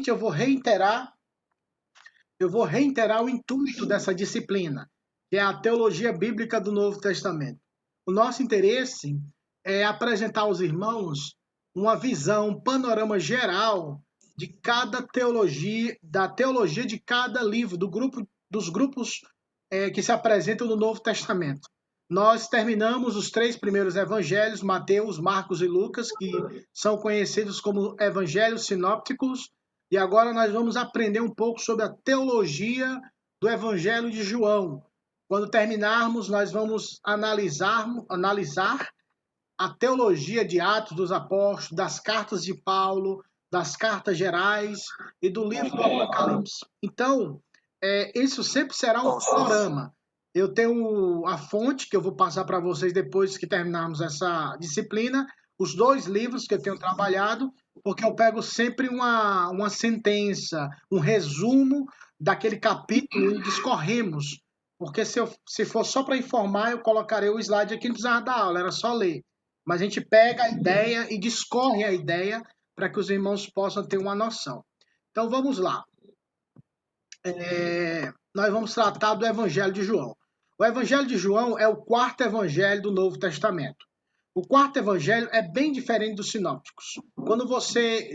Novamente, eu vou reiterar o intuito dessa disciplina, que é a teologia bíblica do Novo Testamento. O nosso interesse é apresentar aos irmãos uma visão, um panorama geral de cada teologia, da teologia de cada livro, dos grupos que se apresentam no Novo Testamento. Nós terminamos os 3 primeiros evangelhos, Mateus, Marcos e Lucas, que são conhecidos como evangelhos sinópticos, e agora nós vamos aprender um pouco sobre a teologia do Evangelho de João. Quando terminarmos, nós vamos analisar a teologia de Atos dos Apóstolos, das cartas de Paulo, das cartas gerais e do livro do Apocalipse. Então, isso sempre será um panorama. Eu tenho a fonte que eu vou passar para vocês depois que terminarmos essa disciplina, os 2 livros que eu tenho trabalhado, porque eu pego sempre uma sentença, um resumo daquele capítulo e discorremos. Porque se for só para informar, eu colocarei o slide aqui, não precisava dar aula, era só ler. Mas a gente pega a ideia e discorre a ideia para que os irmãos possam ter uma noção. Então vamos lá. Nós vamos tratar do Evangelho de João. O Evangelho de João é o 4º evangelho do Novo Testamento. O 4º evangelho é bem diferente dos sinópticos.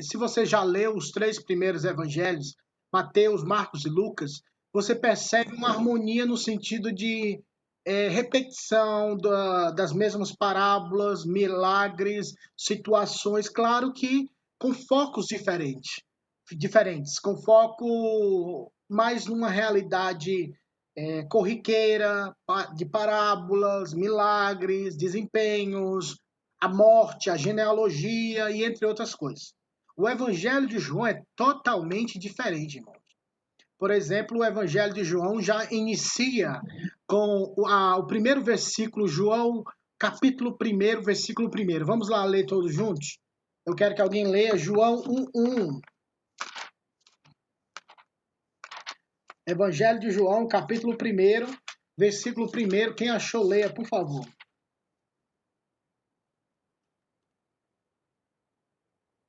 Se você já leu os 3 primeiros evangelhos, Mateus, Marcos e Lucas, você percebe uma harmonia no sentido de repetição das mesmas parábolas, milagres, situações, claro que com focos diferentes, com foco mais numa realidade corriqueira, de parábolas, milagres, desempenhos, a morte, a genealogia e entre outras coisas. O Evangelho de João é totalmente diferente, irmãos. Por exemplo, o Evangelho de João já inicia com o primeiro versículo, João, capítulo 1, versículo 1. Vamos lá ler todos juntos? Eu quero que alguém leia João 1:1. Evangelho de João, capítulo 1, versículo 1. Quem achou, leia, por favor.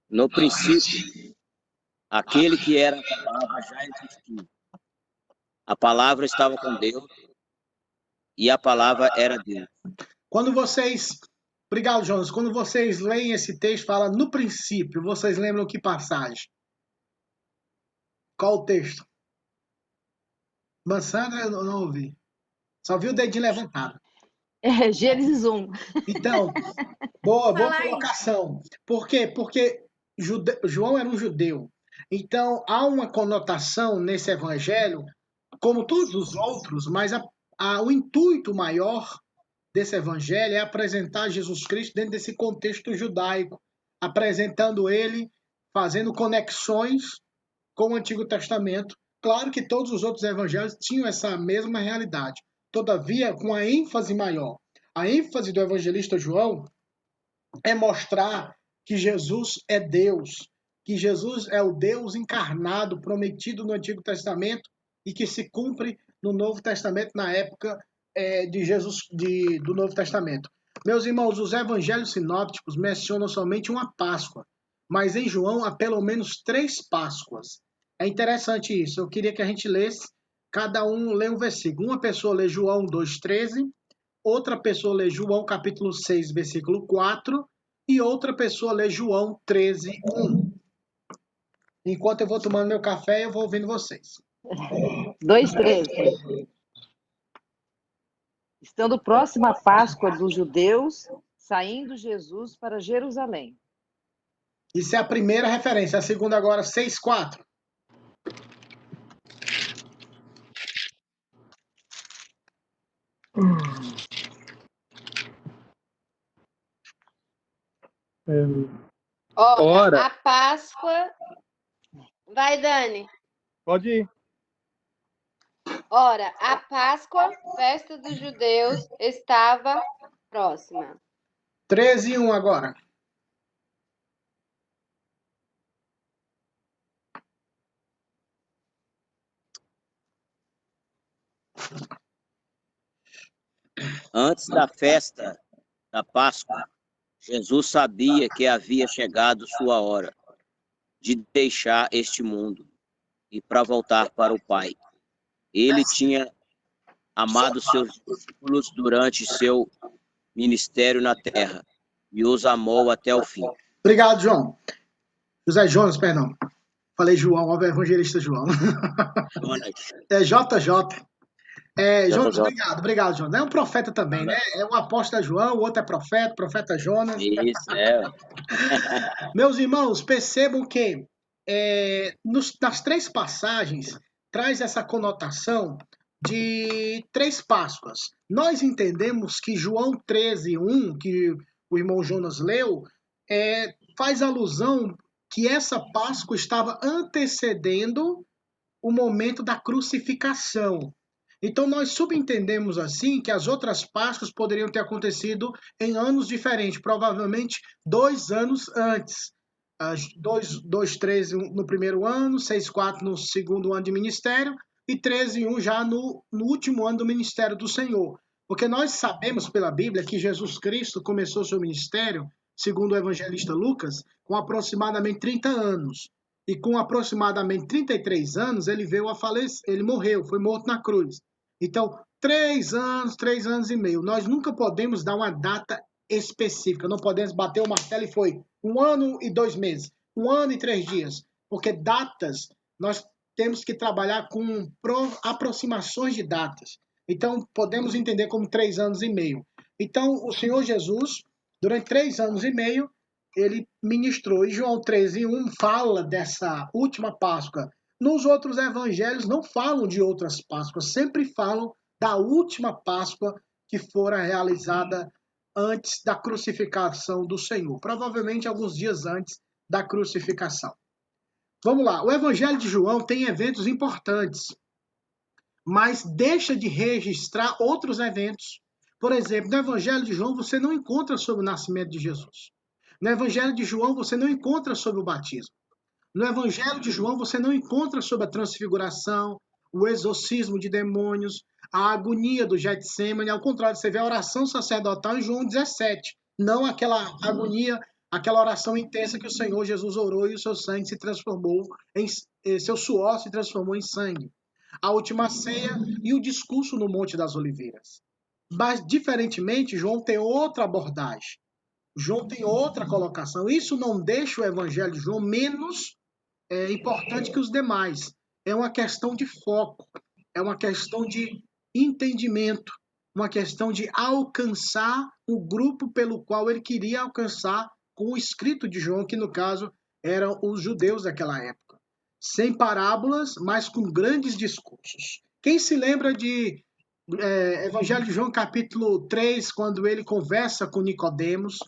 No princípio, aquele que era a palavra já existia. A palavra estava com Deus e a palavra era Deus. Obrigado, Jonas. Quando vocês leem esse texto, fala no princípio, vocês lembram que passagem? Qual o texto? Mansandra, eu não ouvi. Só vi o dedinho levantado. Gênesis 1. Então, boa colocação. Por quê? Porque João era um judeu. Então, há uma conotação nesse evangelho, como todos os outros, mas o intuito maior desse evangelho é apresentar Jesus Cristo dentro desse contexto judaico, apresentando ele, fazendo conexões com o Antigo Testamento. Claro que todos os outros evangelhos tinham essa mesma realidade, todavia com a ênfase maior. A ênfase do evangelista João é mostrar que Jesus é Deus, que Jesus é o Deus encarnado, prometido no Antigo Testamento e que se cumpre no Novo Testamento, na época de Jesus, do Novo Testamento. Meus irmãos, os evangelhos sinópticos mencionam somente uma Páscoa, mas em João há pelo menos 3 Páscoas. É interessante isso. Eu queria que a gente lesse, cada um lê um versículo. Uma pessoa lê João 2,13, outra pessoa lê João capítulo 6, versículo 4, e outra pessoa lê João 13:1. Enquanto eu vou tomando meu café, eu vou ouvindo vocês. 2:13. Estando próxima a Páscoa dos judeus, saindo Jesus para Jerusalém. Isso é a primeira referência. A segunda agora, 6:4. Ora, a Páscoa... Vai, Dani. Pode ir. Ora, a Páscoa, festa dos judeus, estava próxima. 13:1 agora. Antes da festa da Páscoa, Jesus sabia que havia chegado sua hora. de deixar este mundo e para voltar para o Pai. Ele tinha amado seus discípulos durante seu ministério na terra e os amou até o fim. Obrigado, João. José Jonas, perdão. Falei João, o evangelista João. Jonas, É JJ. Jonas, JJ. obrigado, Jonas. É um profeta também, né? É um apóstolo João, o outro é profeta Jonas. Isso, Meus irmãos, percebam que nas 3 passagens traz essa conotação de 3 Páscoas. Nós entendemos que João 13:1, que o irmão Jonas leu, faz alusão que essa Páscoa estava antecedendo o momento da crucificação. Então, nós subentendemos assim que as outras Páscoas poderiam ter acontecido em anos diferentes, provavelmente 2 anos antes. 2:13 no primeiro ano, 6:4 no segundo ano de ministério e 13:1 já no último ano do ministério do Senhor. Porque nós sabemos pela Bíblia que Jesus Cristo começou seu ministério, segundo o evangelista Lucas, com aproximadamente 30 anos. E com aproximadamente 33 anos, ele veio a falecer, ele morreu, foi morto na cruz. Então, 3 anos e meio. Nós nunca podemos dar uma data específica, não podemos bater o martelo e foi 1 ano e 2 meses, 1 ano e 3 dias, porque datas, nós temos que trabalhar com aproximações de datas. Então, podemos entender como 3 anos e meio. Então, o Senhor Jesus, durante 3 anos e meio, ele ministrou. E João 13:1 fala dessa última Páscoa. Nos outros evangelhos não falam de outras Páscoas, sempre falam da última Páscoa que fora realizada antes da crucificação do Senhor, provavelmente alguns dias antes da crucificação. Vamos lá, o Evangelho de João tem eventos importantes, mas deixa de registrar outros eventos. Por exemplo, no Evangelho de João você não encontra sobre o nascimento de Jesus. No Evangelho de João você não encontra sobre o batismo. No Evangelho de João você não encontra sobre a transfiguração, o exorcismo de demônios, a agonia do Getsêmani. Ao contrário, você vê a oração sacerdotal em João 17. Não aquela agonia, aquela oração intensa que o Senhor Jesus orou e o seu sangue se transformou seu suor se transformou em sangue. A última ceia e o discurso no Monte das Oliveiras. Mas, diferentemente, João tem outra abordagem. João tem outra colocação. Isso não deixa o Evangelho de João menos importante que os demais. É uma questão de foco, é uma questão de entendimento, uma questão de alcançar o grupo pelo qual ele queria alcançar com o escrito de João, que no caso eram os judeus daquela época. Sem parábolas, mas com grandes discursos. Quem se lembra de Evangelho de João, capítulo 3, quando ele conversa com Nicodemos?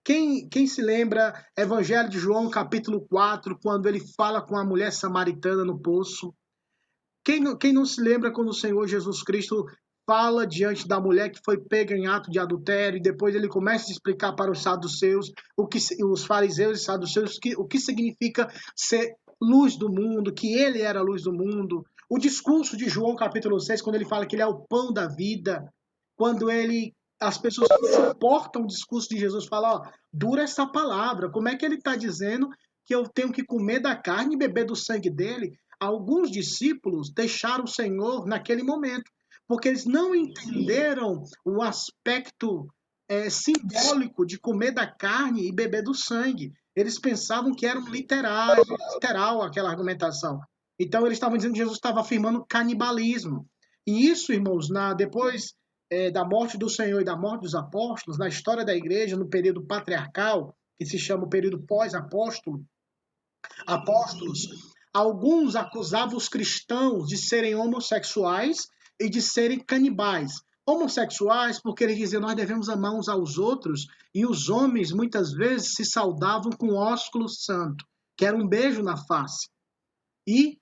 Quem se lembra Evangelho de João, capítulo 4, quando ele fala com a mulher samaritana no poço? Quem não se lembra quando o Senhor Jesus Cristo fala diante da mulher que foi pega em ato de adultério e depois ele começa a explicar para os saduceus, os fariseus e saduceus, o que significa ser luz do mundo, que ele era a luz do mundo? O discurso de João, capítulo 6, quando ele fala que ele é o pão da vida, quando as pessoas que suportam o discurso de Jesus falam, dura essa palavra, como é que ele está dizendo que eu tenho que comer da carne e beber do sangue dele? Alguns discípulos deixaram o Senhor naquele momento, porque eles não entenderam o aspecto simbólico de comer da carne e beber do sangue. Eles pensavam que era literal aquela argumentação. Então eles estavam dizendo que Jesus estava afirmando canibalismo. E isso, irmãos, depois da morte do Senhor e da morte dos apóstolos, na história da igreja, no período patriarcal, que se chama o período pós-apóstolos, alguns acusavam os cristãos de serem homossexuais e de serem canibais. Homossexuais porque eles diziam nós devemos amar uns aos outros, e os homens muitas vezes se saudavam com ósculo santo, que era um beijo na face. E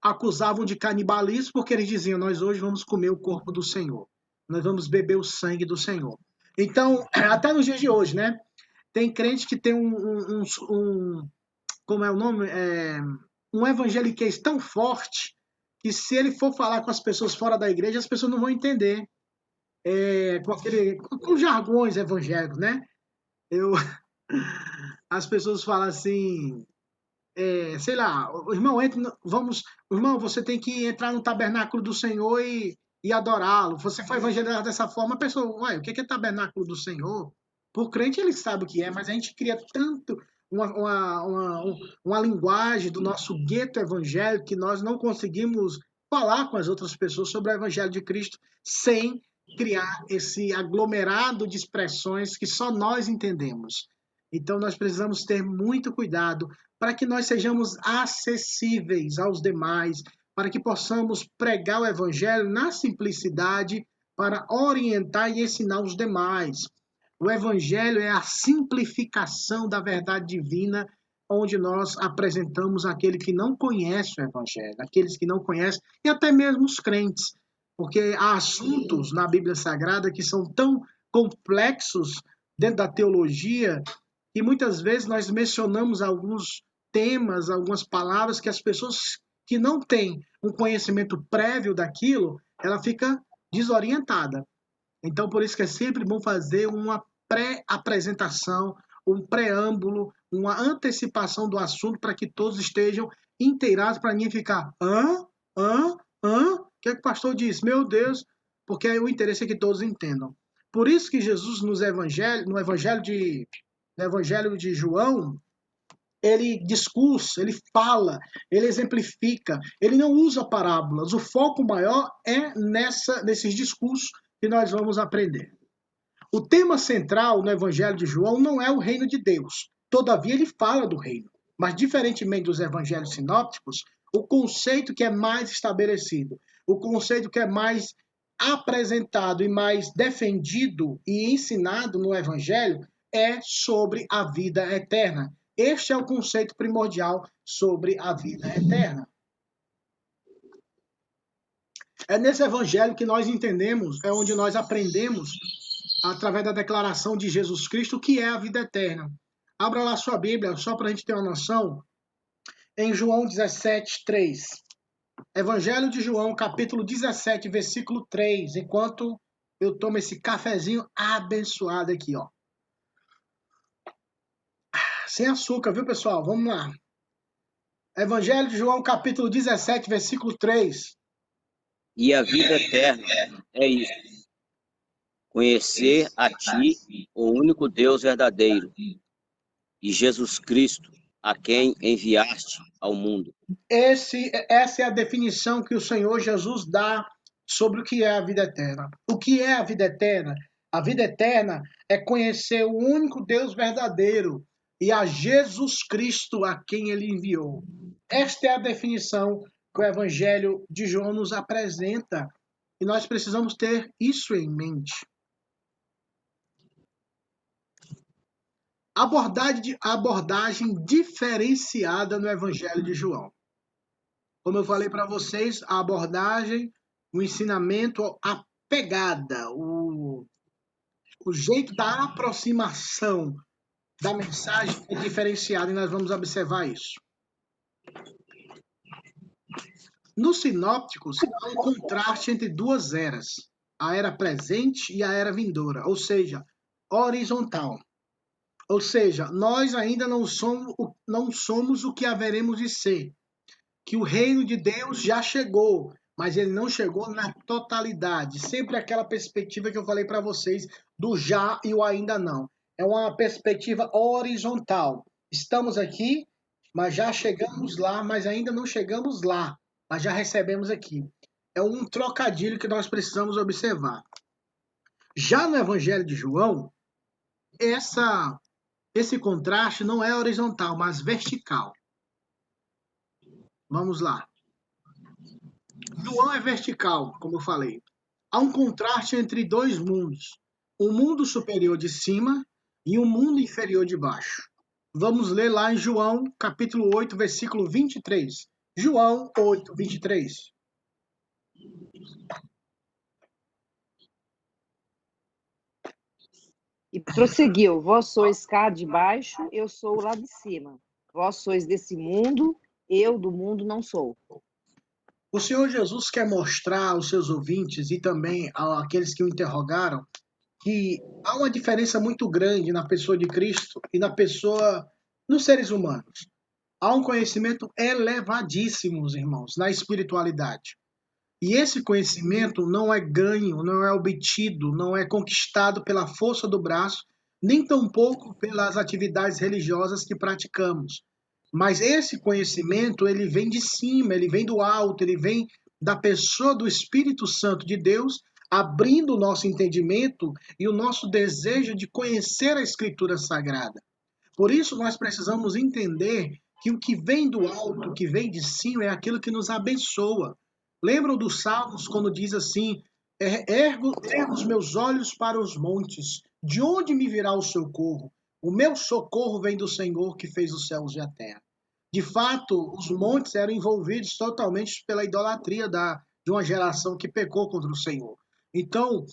acusavam de canibalismo porque eles diziam nós hoje vamos comer o corpo do Senhor, nós vamos beber o sangue do Senhor. Então, até nos dias de hoje, né? Tem crente que tem como é o nome? Um evangeliquez tão forte que se ele for falar com as pessoas fora da igreja, as pessoas não vão entender. Com jargões evangélicos, né? As pessoas falam assim, sei lá, o irmão, irmão, você tem que entrar no tabernáculo do Senhor e adorá-lo. Você foi evangelizado dessa forma, a pessoa, ué, o que é tabernáculo do Senhor? Por crente ele sabe o que é, mas a gente cria tanto uma linguagem do nosso gueto evangélico que nós não conseguimos falar com as outras pessoas sobre o evangelho de Cristo sem criar esse aglomerado de expressões que só nós entendemos. Então nós precisamos ter muito cuidado para que nós sejamos acessíveis aos demais, para que possamos pregar o evangelho na simplicidade para orientar e ensinar os demais. O evangelho é a simplificação da verdade divina, onde nós apresentamos aquele que não conhece o evangelho, aqueles que não conhecem, e até mesmo os crentes, porque há assuntos na Bíblia Sagrada que são tão complexos dentro da teologia, e muitas vezes nós mencionamos alguns temas, algumas palavras que as pessoas que não têm um conhecimento prévio daquilo, ela fica desorientada. Então, por isso que é sempre bom fazer uma pré-apresentação, um preâmbulo, uma antecipação do assunto para que todos estejam inteirados, para ninguém ficar, o que é que o pastor disse? Meu Deus, porque o interesse é que todos entendam. Por isso que Jesus no Evangelho de João, ele discursa, ele fala, ele exemplifica, ele não usa parábolas. O foco maior é nesses discursos que nós vamos aprender. O tema central no Evangelho de João não é o reino de Deus. Todavia, ele fala do reino. Mas, diferentemente dos evangelhos sinópticos, o conceito que é mais estabelecido, o conceito que é mais apresentado e mais defendido e ensinado no Evangelho é sobre a vida eterna. Este é o conceito primordial sobre a vida eterna. É nesse Evangelho que nós entendemos, é onde nós aprendemos através da declaração de Jesus Cristo, que é a vida eterna. Abra lá sua Bíblia, só para a gente ter uma noção, em João 17, 3. Evangelho de João, capítulo 17, versículo 3, enquanto eu tomo esse cafezinho abençoado aqui, ó. Sem açúcar, viu, pessoal? Vamos lá. Evangelho de João, capítulo 17, versículo 3. E a vida eterna é isso: conhecer a Ti, o único Deus verdadeiro, e Jesus Cristo, a quem enviaste ao mundo. Essa é a definição que o Senhor Jesus dá sobre o que é a vida eterna. O que é a vida eterna? A vida eterna é conhecer o único Deus verdadeiro e a Jesus Cristo a quem ele enviou. Esta é a definição que o Evangelho de João nos apresenta e nós precisamos ter isso em mente. Abordagem diferenciada no Evangelho de João. Como eu falei para vocês, a abordagem, o ensinamento, a pegada, o jeito da aproximação da mensagem é diferenciado e nós vamos observar isso. Nos sinópticos, há um contraste entre duas eras, a era presente e a era vindoura, ou seja, horizontal. Ou seja, nós ainda não somos o que haveremos de ser. Que o reino de Deus já chegou, mas ele não chegou na totalidade. Sempre aquela perspectiva que eu falei para vocês do já e o ainda não. É uma perspectiva horizontal. Estamos aqui, mas já chegamos lá, mas ainda não chegamos lá, mas já recebemos aqui. É um trocadilho que nós precisamos observar. Já no Evangelho de João, esse contraste não é horizontal, mas vertical. Vamos lá. João é vertical, como eu falei. Há um contraste entre dois mundos. O mundo superior de cima e o mundo inferior de baixo. Vamos ler lá em João, capítulo 8, versículo 23. João 8, 23. E prosseguiu: vós sois cá de baixo, eu sou lá de cima. Vós sois desse mundo, eu do mundo não sou. O Senhor Jesus quer mostrar aos seus ouvintes e também àqueles que o interrogaram que há uma diferença muito grande na pessoa de Cristo e na pessoa dos seres humanos. Há um conhecimento elevadíssimo, irmãos, na espiritualidade. E esse conhecimento não é ganho, não é obtido, não é conquistado pela força do braço, nem tampouco pelas atividades religiosas que praticamos. Mas esse conhecimento, ele vem de cima, ele vem do alto, ele vem da pessoa do Espírito Santo de Deus, abrindo o nosso entendimento e o nosso desejo de conhecer a Escritura Sagrada. Por isso, nós precisamos entender que o que vem do alto, o que vem de cima, é aquilo que nos abençoa. Lembram dos Salmos, quando diz assim: ergo os meus olhos para os montes, de onde me virá o socorro? O meu socorro vem do Senhor que fez os céus e a terra. De fato, os montes eram envolvidos totalmente pela idolatria de uma geração que pecou contra o Senhor. Então,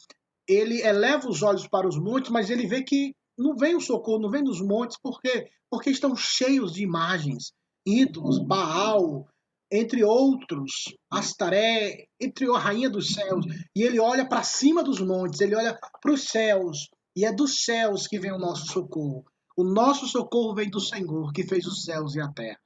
ele eleva os olhos para os montes, mas ele vê que não vem o socorro, não vem dos montes, por quê? Porque estão cheios de imagens, ídolos, Baal, entre outros, Astaré, entre a rainha dos céus. E ele olha para cima dos montes, ele olha para os céus, e é dos céus que vem o nosso socorro. O nosso socorro vem do Senhor, que fez os céus e a terra.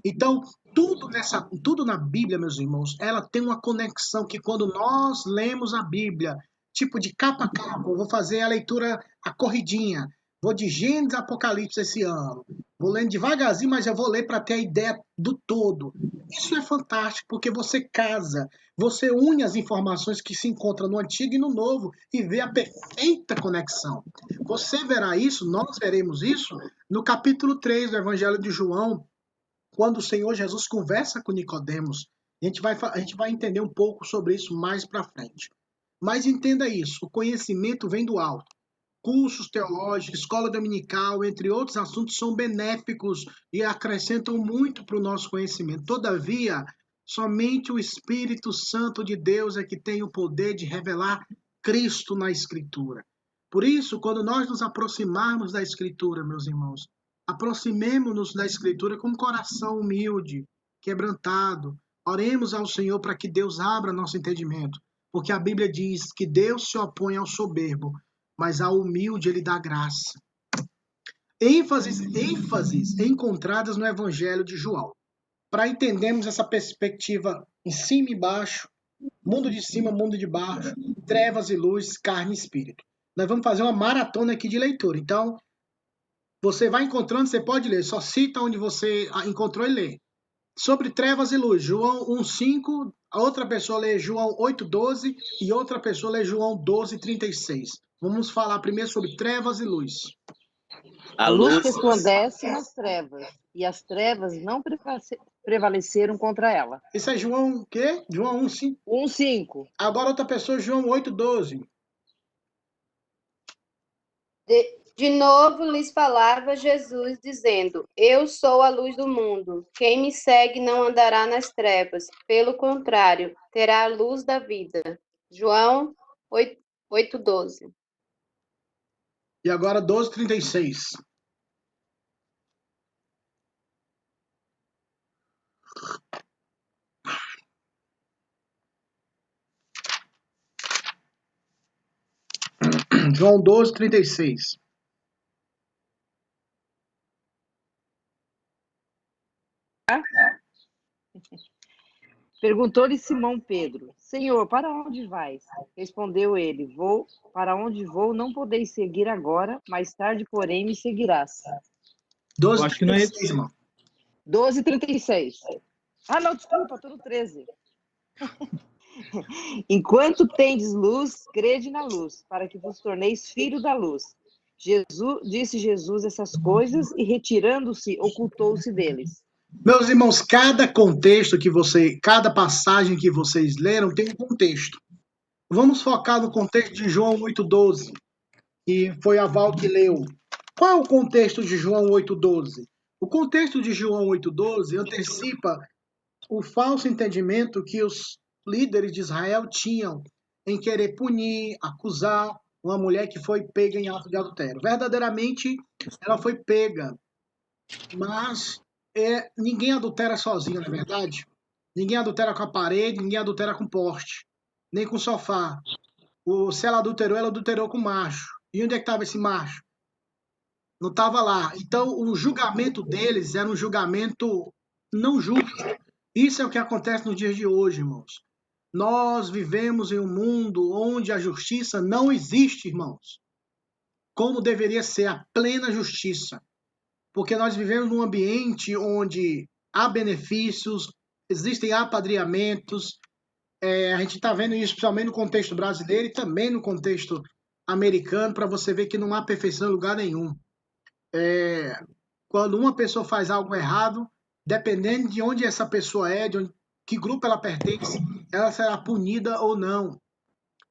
Então, tudo na Bíblia, meus irmãos, ela tem uma conexão que quando nós lemos a Bíblia, tipo de capa a capa, eu vou fazer a leitura a corridinha, vou de Gênesis a Apocalipse esse ano, vou lendo devagarzinho, mas eu vou ler para ter a ideia do todo. Isso é fantástico, porque você casa, você une as informações que se encontram no Antigo e no Novo e vê a perfeita conexão. Você verá isso, nós veremos isso no capítulo 3 do Evangelho de João, quando o Senhor Jesus conversa com Nicodemos. A gente vai entender um pouco sobre isso mais para frente. Mas entenda isso, o conhecimento vem do alto. Cursos teológicos, escola dominical, entre outros assuntos, são benéficos e acrescentam muito para o nosso conhecimento. Todavia, somente o Espírito Santo de Deus é que tem o poder de revelar Cristo na Escritura. Por isso, quando nós nos aproximarmos da Escritura, meus irmãos, aproximemo-nos da Escritura com um coração humilde, quebrantado. Oremos ao Senhor para que Deus abra nosso entendimento, porque a Bíblia diz que Deus se opõe ao soberbo, mas ao humilde ele dá graça. ênfases encontradas no Evangelho de João. Para entendermos essa perspectiva em cima e baixo, mundo de cima, mundo de baixo, trevas e luz, carne e espírito. Nós vamos fazer uma maratona aqui de leitura. Então, você vai encontrando, você pode ler, só cita onde você encontrou e lê. Sobre trevas e luz, João 1,5, a outra pessoa lê João 8,12 e outra pessoa lê João 12,36. Vamos falar primeiro sobre trevas e luz. A luz resplandece nas trevas, e as trevas não prevaleceram contra ela. Isso é João o quê? João 1,5. 1,5. Agora outra pessoa, João 8,12. De novo lhes falava Jesus, dizendo: Eu sou a luz do mundo. Quem me segue não andará nas trevas. Pelo contrário, terá a luz da vida. João 8,12. E agora 12,36. João 12,36. Perguntou-lhe Simão Pedro: Senhor, para onde vais? Respondeu ele: Vou, para onde vou não podeis seguir agora, mais tarde, porém, me seguirás. 12,36, irmão. 12,36. Ah, não, desculpa, estou no 13. Enquanto tendes luz, crede na luz, para que vos torneis filho da luz. Disse Jesus essas coisas e, retirando-se, ocultou-se deles. Meus irmãos, cada passagem que vocês leram tem um contexto. Vamos focar no contexto de João 8,12, que foi a Val que leu. Qual é o contexto de João 8,12? O contexto de João 8,12 antecipa o falso entendimento que os líderes de Israel tinham em querer punir, acusar uma mulher que foi pega em ato de adultério. Verdadeiramente, ela foi pega, mas ninguém adultera sozinho, não é verdade? Ninguém adultera com a parede, ninguém adultera com poste, nem com sofá. Se ela adulterou com macho. E onde é que estava esse macho? não estava lá. Então, o julgamento deles era um julgamento não justo. Isso é o que acontece nos dias de hoje, irmãos. Nós vivemos em um mundo onde a justiça não existe, irmãos, como deveria ser a plena justiça. Porque nós vivemos num ambiente onde há benefícios, existem apadrinhamentos. A gente está vendo isso principalmente no contexto brasileiro e também no contexto americano, para você ver que não há perfeição em lugar nenhum. Quando uma pessoa faz algo errado, dependendo de onde essa pessoa é, que grupo ela pertence, ela será punida ou não.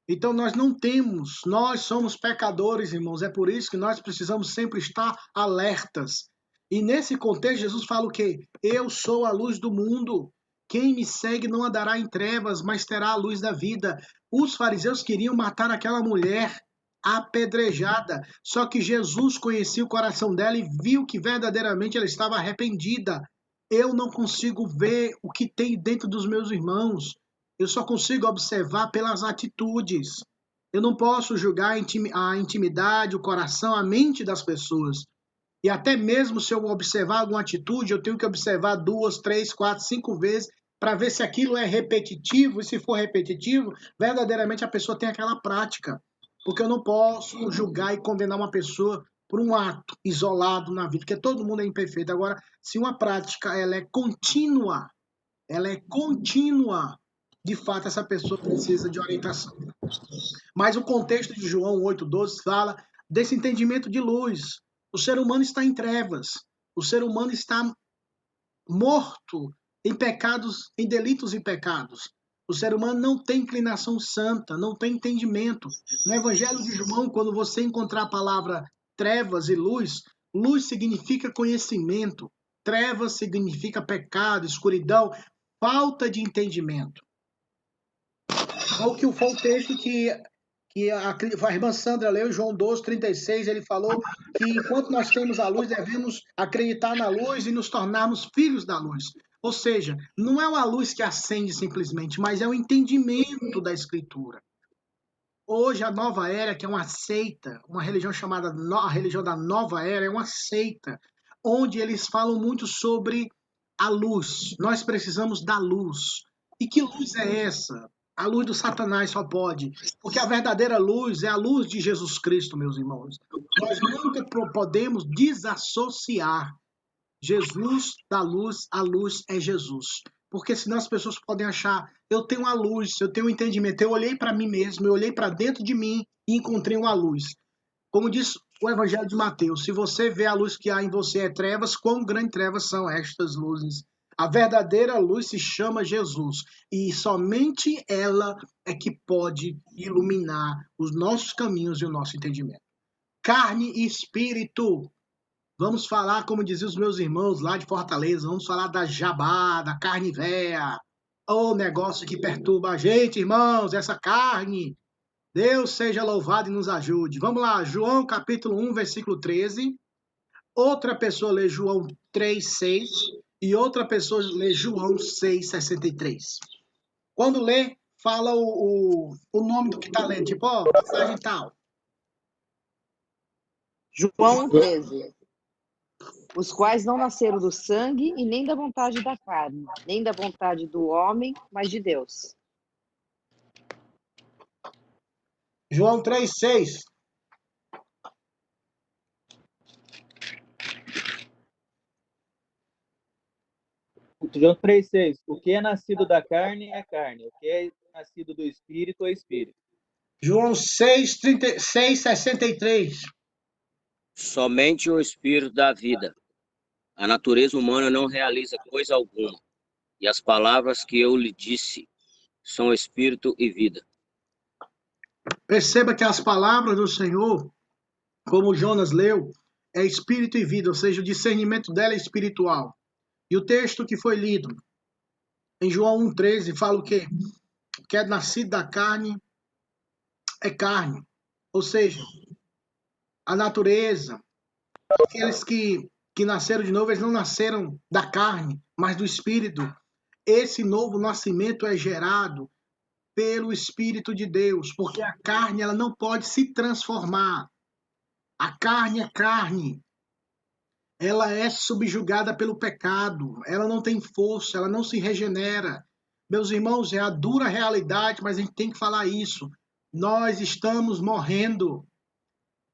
Então nós somos pecadores, irmãos, é por isso que nós precisamos sempre estar alertas. E nesse contexto, Jesus fala o quê? Eu sou a luz do mundo. Quem me segue não andará em trevas, mas terá a luz da vida. Os fariseus queriam matar aquela mulher apedrejada, só que Jesus conhecia o coração dela e viu que verdadeiramente ela estava arrependida. Eu não consigo ver o que tem dentro dos meus irmãos. Eu só consigo observar pelas atitudes. Eu não posso julgar a intimidade, o coração, a mente das pessoas. E até mesmo se eu observar alguma atitude, eu tenho que observar 2, 3, 4, 5 vezes para ver se aquilo é repetitivo. E se for repetitivo, verdadeiramente a pessoa tem aquela prática. Porque eu não posso julgar e condenar uma pessoa por um ato isolado na vida, porque todo mundo é imperfeito. Agora, se uma prática ela é contínua, de fato essa pessoa precisa de orientação. Mas o contexto de João 8,12 fala desse entendimento de luz. O ser humano está em trevas. O ser humano está morto em pecados, em delitos e pecados. O ser humano não tem inclinação santa, não tem entendimento. No Evangelho de João, quando você encontrar a palavra trevas e luz, luz significa conhecimento, trevas significa pecado, escuridão, falta de entendimento. Foi o texto que a irmã Sandra leu, João 12:36, ele falou que enquanto nós temos a luz, devemos acreditar na luz e nos tornarmos filhos da luz. Ou seja, não é uma luz que acende simplesmente, mas é o entendimento da Escritura. Hoje a nova era, que é uma seita, uma religião chamada a religião da nova era, é uma seita, onde eles falam muito sobre a luz. Nós precisamos da luz. E que luz é essa? A luz do Satanás só pode. Porque a verdadeira luz é a luz de Jesus Cristo, meus irmãos. Nós nunca podemos desassociar Jesus da luz, a luz é Jesus. Porque senão as pessoas podem achar, eu tenho a luz, eu tenho um entendimento. Eu olhei para mim mesmo, eu olhei para dentro de mim e encontrei uma luz. Como diz o Evangelho de Mateus, se você vê a luz que há em você é trevas, quão grandes trevas são estas luzes? A verdadeira luz se chama Jesus e somente ela é que pode iluminar os nossos caminhos e o nosso entendimento. Carne e espírito. Vamos falar, como diziam os meus irmãos lá de Fortaleza, vamos falar da jabá, da carne véia. Ô negócio que perturba a gente, irmãos, essa carne. Deus seja louvado e nos ajude. Vamos lá, João capítulo 1, versículo 13. Outra pessoa lê João 3:6 e outra pessoa lê João 6:63. Quando lê, fala o nome do que está lendo, tipo, ó, passagem tal. João 13. Os quais não nasceram do sangue e nem da vontade da carne, nem da vontade do homem, mas de Deus. João 3:6. João 3,6. O que é nascido da carne é carne. O que é nascido do espírito é espírito. João 6:63. Somente o Espírito dá vida. A natureza humana não realiza coisa alguma. E as palavras que eu lhe disse são espírito e vida. Perceba que as palavras do Senhor, como Jonas leu, é espírito e vida, ou seja, o discernimento dela é espiritual. E o texto que foi lido em João 1:13 fala o quê? Que é nascido da carne é carne. Ou seja, a natureza, aqueles que nasceram de novo, eles não nasceram da carne, mas do espírito. Esse novo nascimento é gerado pelo Espírito de Deus, porque a carne ela não pode se transformar. A carne é carne. ela é subjugada pelo pecado, ela não tem força, ela não se regenera. Meus irmãos, é a dura realidade, mas a gente tem que falar isso. Nós estamos morrendo.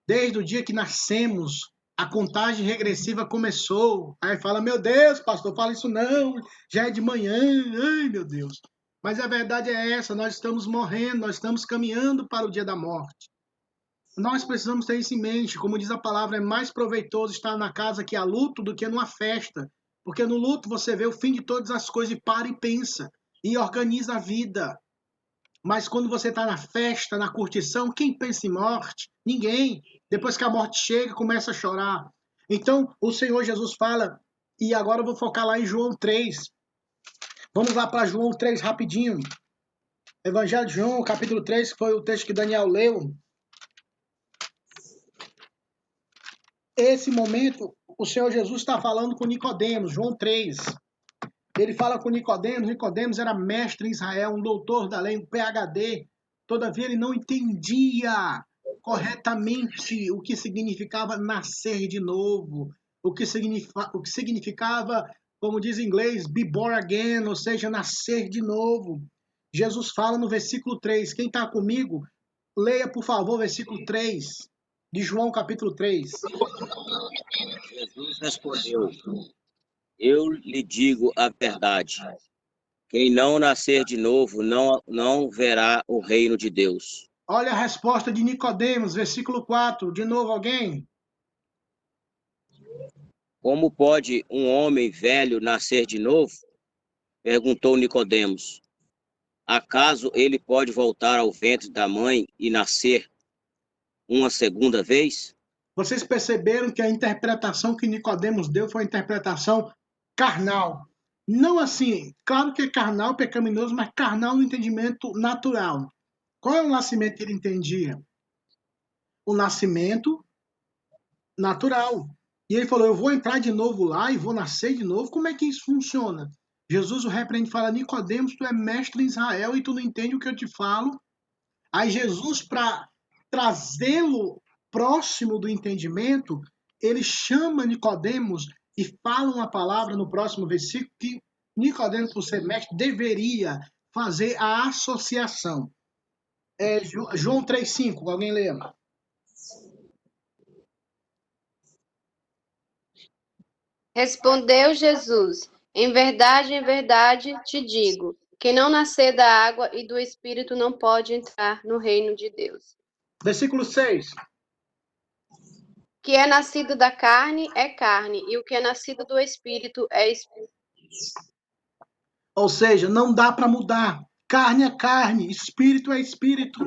Desde o dia que nascemos, a contagem regressiva começou. Aí fala, meu Deus, pastor, fala isso não, já é de manhã, ai meu Deus. Mas a verdade é essa, nós estamos morrendo, nós estamos caminhando para o dia da morte. Nós precisamos ter isso em mente. Como diz a palavra, é mais proveitoso estar na casa que há luto do que numa festa. Porque no luto você vê o fim de todas as coisas e para e pensa. E organiza a vida. Mas quando você está na festa, na curtição, quem pensa em morte? Ninguém. Depois que a morte chega, começa a chorar. Então, o Senhor Jesus fala, e agora eu vou focar lá em João 3. Vamos lá para João 3 rapidinho. Evangelho de João, capítulo 3, que foi o texto que Daniel leu. Esse momento, o Senhor Jesus está falando com Nicodemos, João 3. Ele fala com Nicodemos. Nicodemos era mestre em Israel, um doutor da lei, um PhD. Todavia, ele não entendia corretamente o que significava nascer de novo, o que significava, como diz em inglês, be born again, ou seja, nascer de novo. Jesus fala no versículo 3. Quem está comigo, leia, por favor, versículo 3 de João, capítulo 3. Jesus respondeu: Eu lhe digo a verdade. Quem não nascer de novo não verá o reino de Deus. Olha a resposta de Nicodemos, versículo 4. De novo, alguém? Como pode um homem velho nascer de novo? Perguntou Nicodemos. Acaso ele pode voltar ao ventre da mãe e nascer uma segunda vez? Vocês perceberam que a interpretação que Nicodemos deu foi uma interpretação carnal. Não assim, claro que é carnal, pecaminoso, mas carnal no entendimento natural. Qual é o nascimento que ele entendia? O nascimento natural. E ele falou, eu vou entrar de novo lá e vou nascer de novo. Como é que isso funciona? Jesus o repreende e fala, Nicodemos, tu é mestre em Israel e tu não entende o que eu te falo. Aí Jesus, para trazê-lo próximo do entendimento, ele chama Nicodemos e fala uma palavra no próximo versículo que Nicodemos, por ser mestre, deveria fazer a associação. João 3,5, alguém lê? Respondeu Jesus: em verdade te digo, quem não nascer da água e do Espírito não pode entrar no reino de Deus. Versículo 6. O que é nascido da carne é carne, e o que é nascido do Espírito é Espírito. Ou seja, não dá para mudar. Carne é carne, espírito é espírito.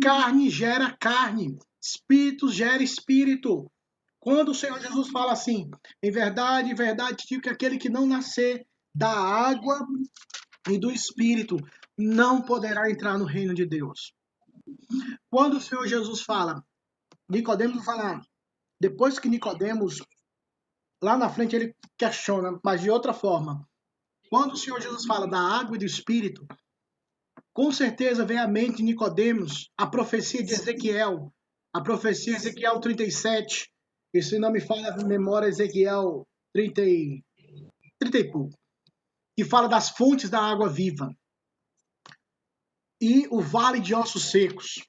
Carne gera carne, espírito gera espírito. Quando o Senhor Jesus fala assim, em verdade, te digo que aquele que não nascer da água e do Espírito não poderá entrar no reino de Deus. Quando o Senhor Jesus fala, Nicodemos fala, depois que Nicodemos, lá na frente ele questiona, mas de outra forma. Quando o Senhor Jesus fala da água e do Espírito, com certeza vem à mente de Nicodemos a profecia de Ezequiel, a profecia de Ezequiel 37, e se não me falha a memória, Ezequiel 30 e pouco, que fala das fontes da água viva e o vale de ossos secos.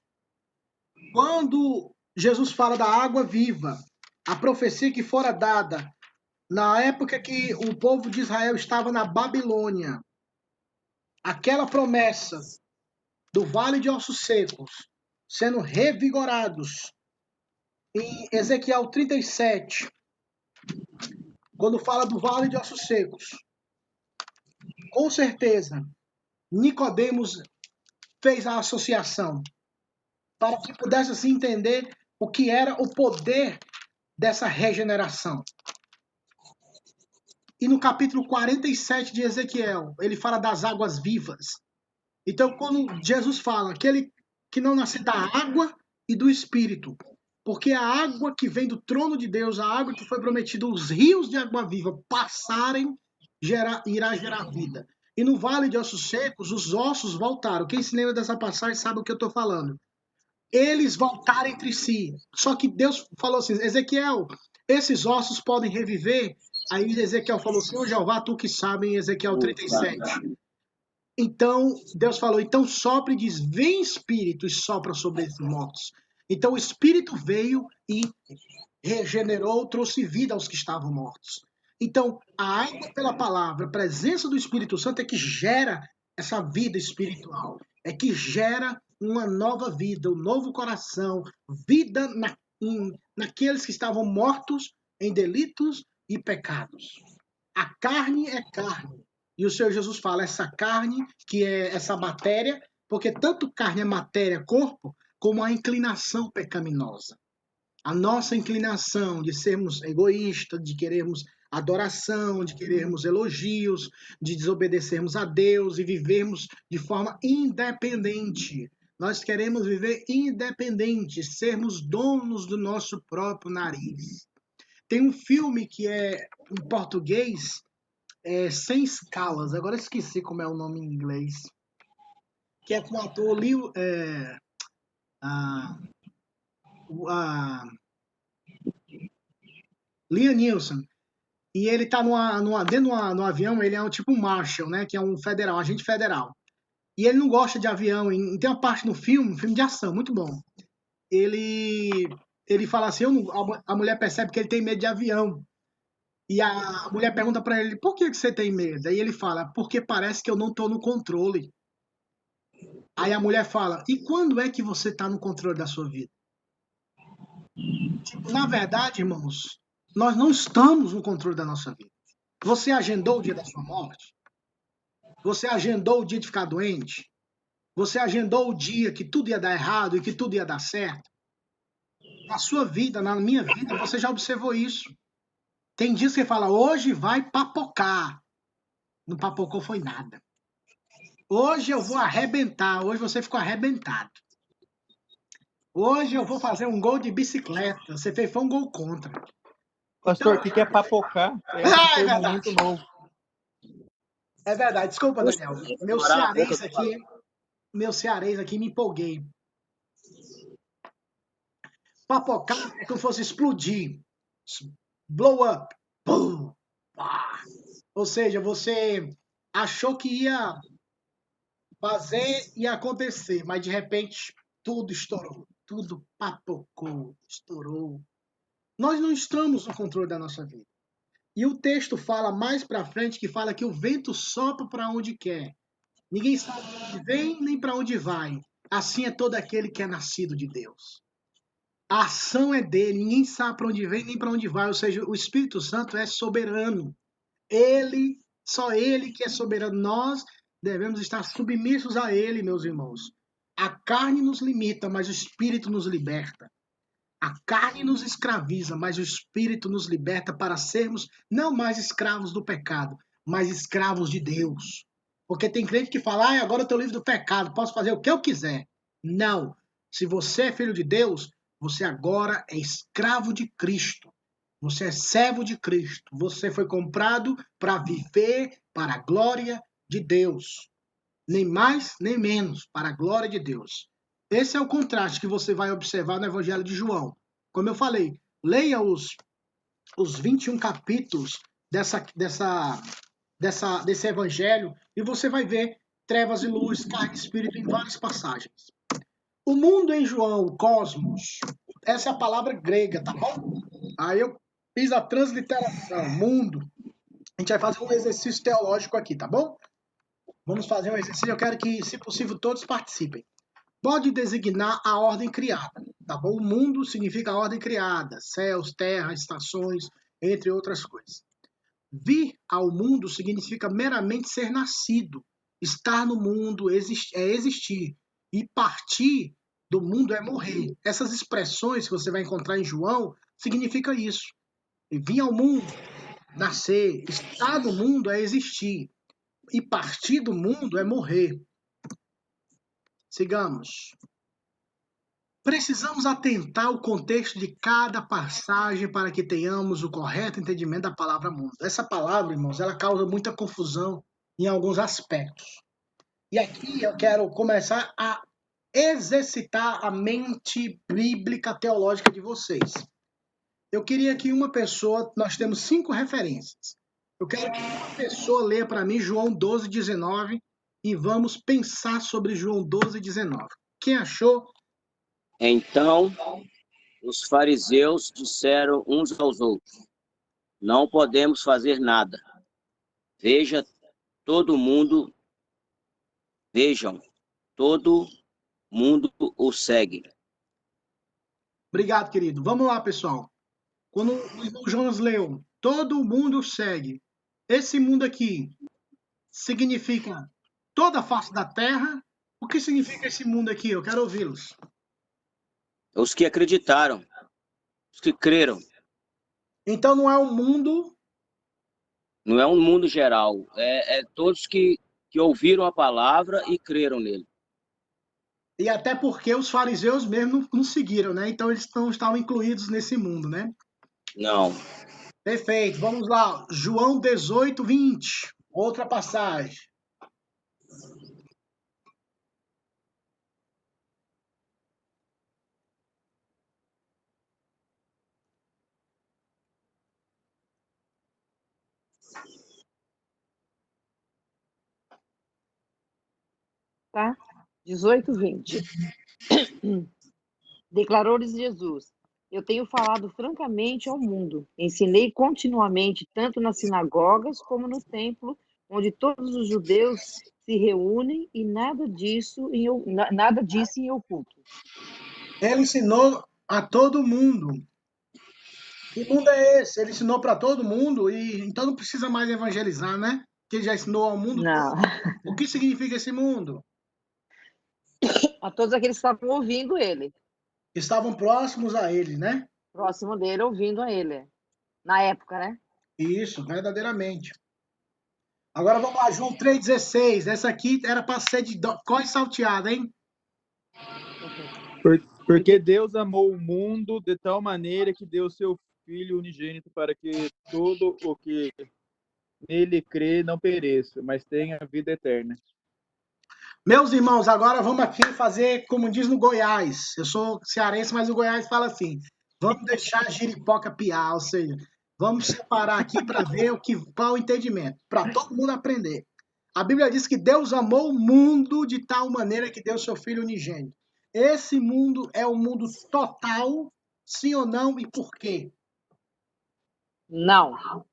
Quando Jesus fala da água viva, a profecia que fora dada na época que o povo de Israel estava na Babilônia, aquela promessa do vale de ossos secos sendo revigorados em Ezequiel 37, quando fala do vale de ossos secos, com certeza Nicodemos fez a associação para que pudesse assim entender o que era o poder dessa regeneração. E no capítulo 47 de Ezequiel, ele fala das águas vivas. Então, quando Jesus fala aquele que não nasce da água e do Espírito, porque a água que vem do trono de Deus, a água que foi prometida, os rios de água viva passarem, irá gerar vida. E no vale de ossos secos, os ossos voltaram. Quem se lembra dessa passagem sabe o que eu estou falando. Eles voltaram entre si. Só que Deus falou assim, Ezequiel, Esses ossos podem reviver. Aí Ezequiel falou, Senhor Jeová, tu que sabe, em Ezequiel 37. Então, Deus falou, então sopra e diz, vem Espírito, e sopra sobre esses mortos. Então o Espírito veio e regenerou, trouxe vida aos que estavam mortos. Então, a água pela palavra, a presença do Espírito Santo é que gera essa vida espiritual, é que gera uma nova vida, um novo coração, vida naqueles que estavam mortos em delitos e pecados. A carne é carne. E o Senhor Jesus fala, essa carne, que é essa matéria, porque tanto carne é matéria, corpo, como a inclinação pecaminosa. A nossa inclinação de sermos egoístas, de querermos adoração, de querermos elogios, de desobedecermos a Deus e vivermos de forma independente. Nós queremos viver independente, sermos donos do nosso próprio nariz. Tem um filme que é em português, Sem Escalas, agora esqueci como é o nome em inglês, que é com o ator Liam Neeson. E ele tá dentro no avião, ele é tipo um marshal, né? Que é um federal, agente federal. E ele não gosta de avião. E tem uma parte no filme, um filme de ação, muito bom. Ele fala assim, a mulher percebe que ele tem medo de avião. E a mulher pergunta para ele, por que você tem medo? Aí ele fala, porque parece que eu não tô no controle. Aí a mulher fala, e quando é que você tá no controle da sua vida? Na verdade, irmãos, nós não estamos no controle da nossa vida. Você agendou o dia da sua morte? Você agendou o dia de ficar doente? Você agendou o dia que tudo ia dar errado e que tudo ia dar certo? Na sua vida, na minha vida, você já observou isso. Tem dias que você fala, hoje vai papocar. Não papocou foi nada. Hoje eu vou arrebentar. Hoje você ficou arrebentado. Hoje eu vou fazer um gol de bicicleta. Você fez foi um gol contra. Pastor, o que é papocar? É um termo muito novo. É verdade. Desculpa, Daniel. Meu cearês aqui me empolguei. Papocar é como se fosse explodir. Blow up. Boom. Ou seja, você achou que ia fazer e acontecer, mas de repente tudo estourou. Tudo papocou, estourou. Nós não estamos no controle da nossa vida. E o texto fala mais para frente que fala que o vento sopra para onde quer. Ninguém sabe para onde vem nem para onde vai. Assim é todo aquele que é nascido de Deus. A ação é dele, ninguém sabe para onde vem nem para onde vai. Ou seja, o Espírito Santo é soberano. Só ele que é soberano. Nós devemos estar submissos a ele, meus irmãos. A carne nos limita, mas o Espírito nos liberta. A carne nos escraviza, mas o Espírito nos liberta para sermos não mais escravos do pecado, mas escravos de Deus. Porque tem crente que fala, agora eu estou livre do pecado, posso fazer o que eu quiser. Não. Se você é filho de Deus, você agora é escravo de Cristo. Você é servo de Cristo. Você foi comprado para viver para a glória de Deus. Nem mais, nem menos, para a glória de Deus. Esse é o contraste que você vai observar no Evangelho de João. Como eu falei, leia os 21 capítulos desse Evangelho e você vai ver trevas e luz, carne e espírito em várias passagens. O mundo em João, o cosmos, essa é a palavra grega, tá bom? Aí eu fiz a transliteração, mundo. A gente vai fazer um exercício teológico aqui, tá bom? Vamos fazer um exercício, eu quero que, se possível, todos participem. Pode designar a ordem criada, tá bom? O mundo significa a ordem criada, céus, terra, estações, entre outras coisas. Vir ao mundo significa meramente ser nascido. Estar no mundo é existir. E partir do mundo é morrer. Essas expressões que você vai encontrar em João significa isso. Vir ao mundo, nascer, estar no mundo é existir. E partir do mundo é morrer. Sigamos. Precisamos atentar ao contexto de cada passagem para que tenhamos o correto entendimento da palavra mundo. Essa palavra, irmãos, ela causa muita confusão em alguns aspectos. E aqui eu quero começar a exercitar a mente bíblica teológica de vocês. Eu queria que uma pessoa, nós temos 5 referências. Eu quero que uma pessoa leia para mim João 12:19 e vamos pensar sobre João 12:19. Quem achou? Então os fariseus disseram uns aos outros: não podemos fazer nada. Veja, todo mundo, vejam, todo mundo o segue. Obrigado, querido. Vamos lá, pessoal. Quando o irmão Jonas leu, todo mundo segue. Esse mundo aqui significa toda a face da terra. O que significa esse mundo aqui? Eu quero ouvi-los. Os que acreditaram, os que creram. Então não é um mundo. Não é um mundo geral, é todos que ouviram a palavra e creram nele. E até porque os fariseus mesmo não seguiram, né? Então eles não estavam incluídos nesse mundo, né? Não. Perfeito. Vamos lá. João 18:20. Outra passagem. Tá? 18, 20. Declarou-lhes Jesus: eu tenho falado francamente ao mundo, ensinei continuamente, tanto nas sinagogas como no templo, onde todos os judeus se reúnem, e nada disse em oculto. Ele ensinou a todo mundo. Que mundo é esse? Ele ensinou para todo mundo e então não precisa mais evangelizar, né? Que ele já ensinou ao mundo Não, todo. O que significa esse mundo? a todos aqueles que estavam ouvindo ele, Estavam próximos a ele, né? próximo dele, ouvindo a ele, na época, né? Isso, verdadeiramente. Agora vamos lá, João 3,16. Essa aqui era para ser de cós salteada, hein? Porque Deus amou o mundo de tal maneira que deu seu Filho unigênito para que todo o que nele crê não pereça, mas tenha vida eterna. Meus irmãos, agora vamos aqui fazer como diz no Goiás. Eu sou cearense, mas o Goiás fala assim: vamos deixar a giripoca piar, ou seja, vamos separar aqui para ver qual o entendimento, para todo mundo aprender. A Bíblia diz que Deus amou o mundo de tal maneira que deu seu Filho unigênito. Esse mundo é o mundo total, sim ou não, e por quê? Não,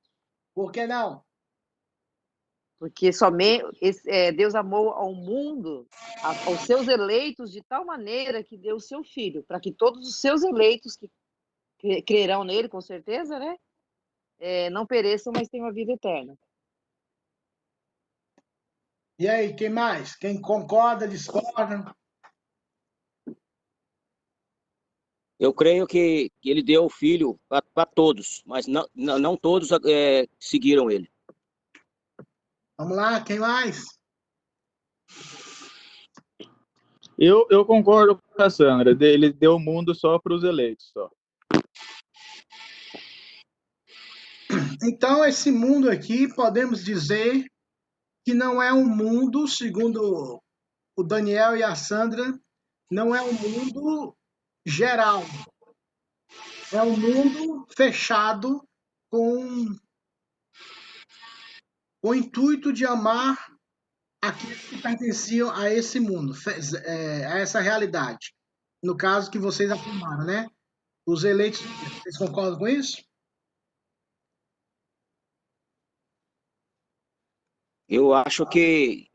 Por que não? porque somente Deus amou ao mundo, aos seus eleitos, de tal maneira que deu o seu Filho, para que todos os seus eleitos que crerão nele, com certeza, né? Não pereçam, mas tenham a vida eterna. E aí, quem mais? Quem concorda, discorda? Eu creio que ele deu o filho para todos, mas não todos seguiram ele. Vamos lá, quem mais? Eu concordo com a Sandra. Ele deu o mundo só para os eleitos. Só. Então, esse mundo aqui, podemos dizer que não é um mundo, segundo o Daniel e a Sandra, não é um mundo geral. É um mundo fechado com o intuito de amar aqueles que pertenciam a esse mundo, a essa realidade. No caso que vocês afirmaram, né? Os eleitos, vocês concordam com isso? Eu acho que,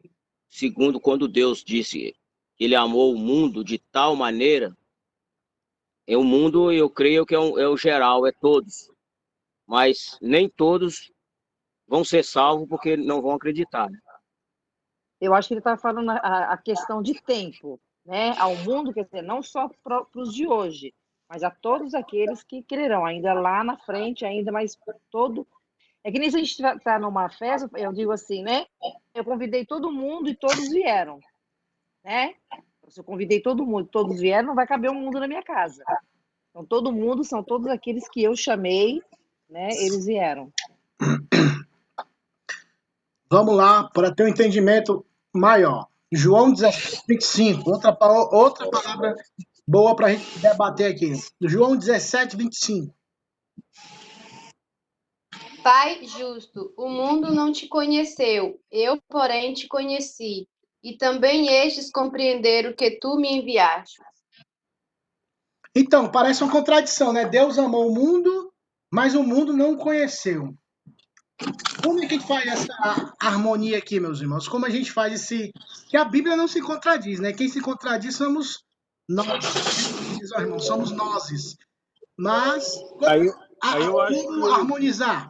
segundo quando Deus disse que ele amou o mundo de tal maneira, o mundo eu creio que é o geral, é todos. Mas nem todos vão ser salvos porque não vão acreditar, né? Eu acho que ele está falando a questão de tempo, né? Ao mundo, quer dizer, não só para os de hoje, mas a todos aqueles que crerão, ainda lá na frente, ainda mais todo. É que nem se a gente está numa festa, eu digo assim, né? Eu convidei todo mundo e todos vieram, né? Se eu convidei todo mundo, todos vieram, não vai caber um mundo na minha casa. Então, todo mundo são todos aqueles que eu chamei, né? Eles vieram. Vamos lá, para ter um entendimento maior. João 17:25, outra palavra boa para a gente debater aqui. João 17:25. Pai justo, o mundo não te conheceu, eu, porém, te conheci, e também estes compreenderam que tu me enviaste. Então, parece uma contradição, né? Deus amou o mundo, mas o mundo não o conheceu. Como é que a gente faz essa harmonia aqui, meus irmãos? Como a gente faz esse... Que a Bíblia não se contradiz, né? Quem se contradiz somos nós, diz o irmão, somos nozes. Mas, Aí, aí eu acho como que harmonizar?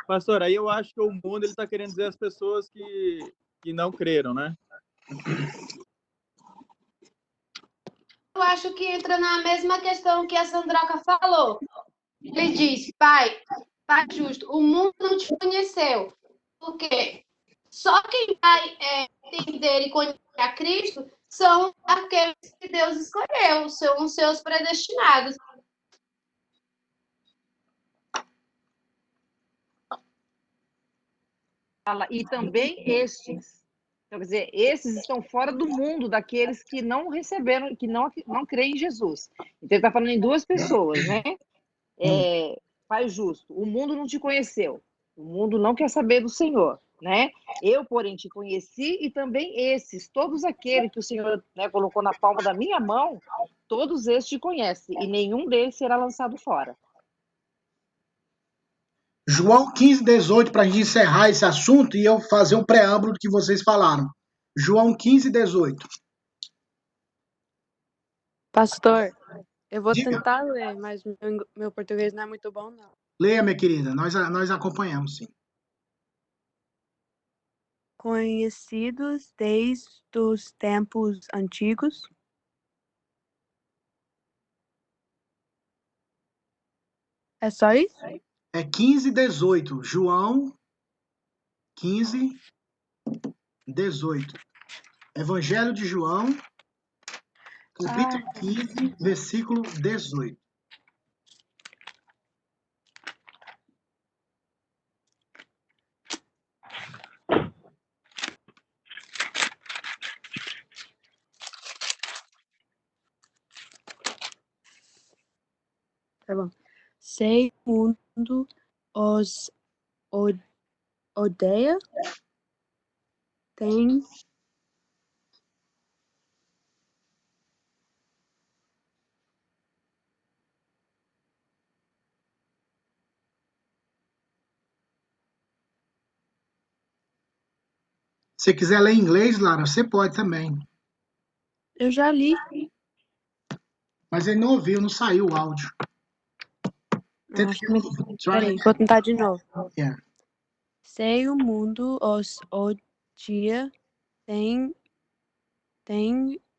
pastor, aí eu acho que o mundo ele está querendo dizer as pessoas que não creram, né? Eu acho que entra na mesma questão que a Sandroca falou. Ele diz, Pai justo, o mundo não te conheceu, porque só quem vai entender e conhecer a Cristo são aqueles que Deus escolheu, são os seus predestinados. E também estes. Então, quer dizer, esses estão fora do mundo daqueles que não receberam, que não creem em Jesus. Então, ele está falando em duas pessoas, né? Pai justo, o mundo não te conheceu, o mundo não quer saber do Senhor, né? Eu, porém, te conheci, e também esses, todos aqueles que o Senhor, né, colocou na palma da minha mão, todos esses te conhecem, e nenhum deles será lançado fora. João 15:18, para a gente encerrar esse assunto e eu fazer um preâmbulo do que vocês falaram. João 15:18. Pastor, eu vou Diga. tentar ler, mas meu português não é muito bom, não. Leia, minha querida, nós acompanhamos, sim. Conhecidos desde os tempos antigos. É só isso? É 15:18. João 15:18. Evangelho de João, capítulo 15, versículo 18. Tá bom. Sei o mundo os odeia. Tem Se quiser ler em inglês, Lara, você pode também. Eu já li. Mas ele não ouviu, não saiu o áudio. Tenta de novo. Peraí, vou tentar de novo. Yeah. Sei o mundo os odia. Tem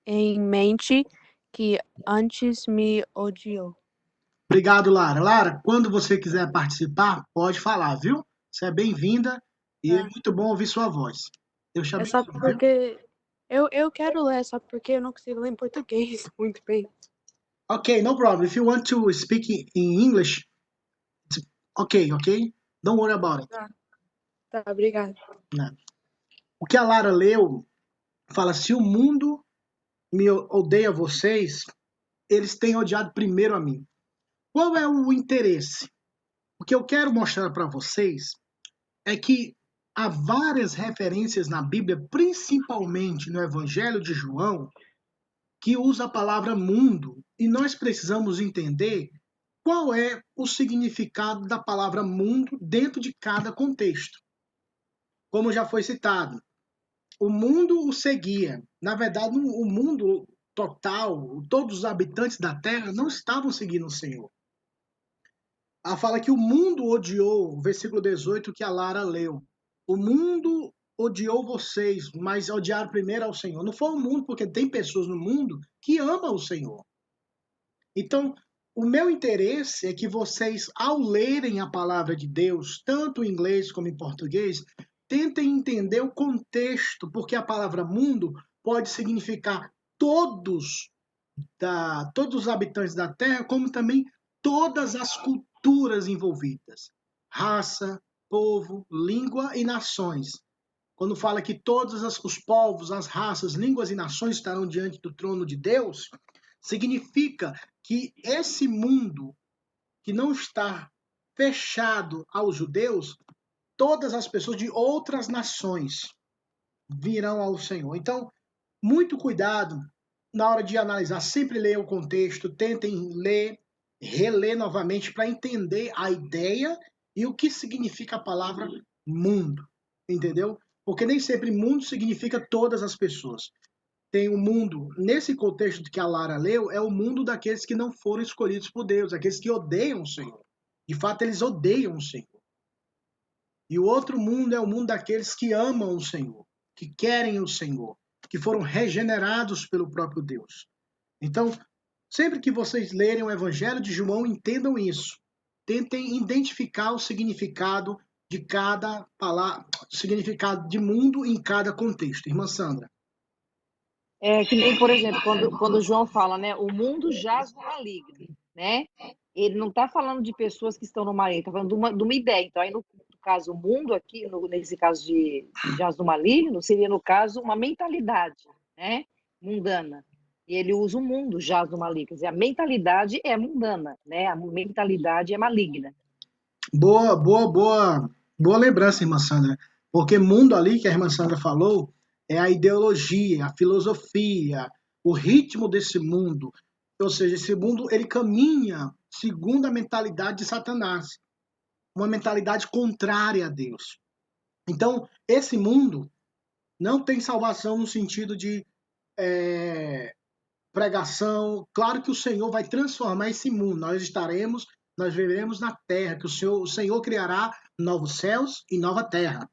em mente que antes me odiou. Obrigado, Lara. Lara, quando você quiser participar, pode falar, viu? Você é bem-vinda e é muito bom ouvir sua voz. Deus te É abençoe, só viu? porque eu quero ler, só porque eu não consigo ler em português muito bem. Okay, no problem. If you want to speak in English, it's okay. Don't worry about it. Tá, obrigada. Né? O que a Lara leu fala: se o mundo me odeia vocês, eles têm odiado primeiro a mim. Qual é o interesse? O que eu quero mostrar para vocês é que há várias referências na Bíblia, principalmente no Evangelho de João, que usa a palavra mundo, e nós precisamos entender qual é o significado da palavra mundo dentro de cada contexto. Como já foi citado, o mundo o seguia. Na verdade, o mundo total, todos os habitantes da Terra não estavam seguindo o Senhor. Ela fala que o mundo odiou, o versículo 18 que a Lara leu. O mundo odiou vocês, mas odiaram primeiro ao Senhor. Não foi o mundo, porque tem pessoas no mundo que amam o Senhor. Então, o meu interesse é que vocês, ao lerem a palavra de Deus, tanto em inglês como em português, tentem entender o contexto, porque a palavra mundo pode significar todos os habitantes da Terra, como também todas as culturas envolvidas. Raça, povo, língua e nações. Quando fala que todos os povos, as raças, línguas e nações estarão diante do trono de Deus, significa que esse mundo que não está fechado aos judeus, todas as pessoas de outras nações virão ao Senhor. Então, muito cuidado na hora de analisar, sempre leia o contexto, tentem ler, reler novamente para entender a ideia e o que significa a palavra mundo, entendeu? Porque nem sempre mundo significa todas as pessoas. Tem o mundo, nesse contexto que a Lara leu, é o mundo daqueles que não foram escolhidos por Deus, aqueles que odeiam o Senhor. De fato, eles odeiam o Senhor. E o outro mundo é o mundo daqueles que amam o Senhor, que querem o Senhor, que foram regenerados pelo próprio Deus. Então, sempre que vocês lerem o Evangelho de João, entendam isso. Tentem identificar o significado de cada palavra, o significado de mundo em cada contexto. Irmã Sandra. Que nem, por exemplo, quando o João fala, né, o mundo jaz no maligno, né? Ele não está falando de pessoas que estão no maligno, está falando de uma ideia. Então, aí no caso, o mundo aqui, nesse caso de jaz no maligno, seria, no caso, uma mentalidade, né, mundana. E ele usa o mundo jaz no maligno. Quer dizer, a mentalidade é mundana, né? A mentalidade é maligna. Boa lembrança, irmã Sandra. Porque mundo ali que a irmã Sandra falou é a ideologia, a filosofia, o ritmo desse mundo. Ou seja, esse mundo ele caminha segundo a mentalidade de Satanás, uma mentalidade contrária a Deus. Então, esse mundo não tem salvação no sentido de pregação. Claro que o Senhor vai transformar esse mundo. Nós viveremos na terra, que o Senhor criará novos céus e nova terra.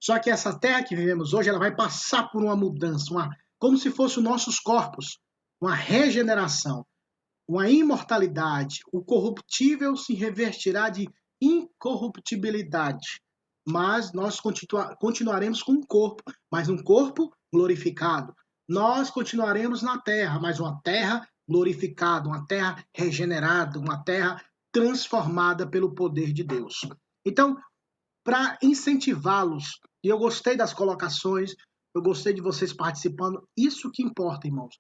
Só que essa terra que vivemos hoje, ela vai passar por uma mudança, como se fossem os nossos corpos, uma regeneração, uma imortalidade. O corruptível se revestirá de incorruptibilidade. Mas nós continuaremos com um corpo, mas um corpo glorificado. Nós continuaremos na terra, mas uma terra glorificada, uma terra regenerada, uma terra transformada pelo poder de Deus. Então, para incentivá-los, e eu gostei das colocações, eu gostei de vocês participando, isso que importa, irmãos.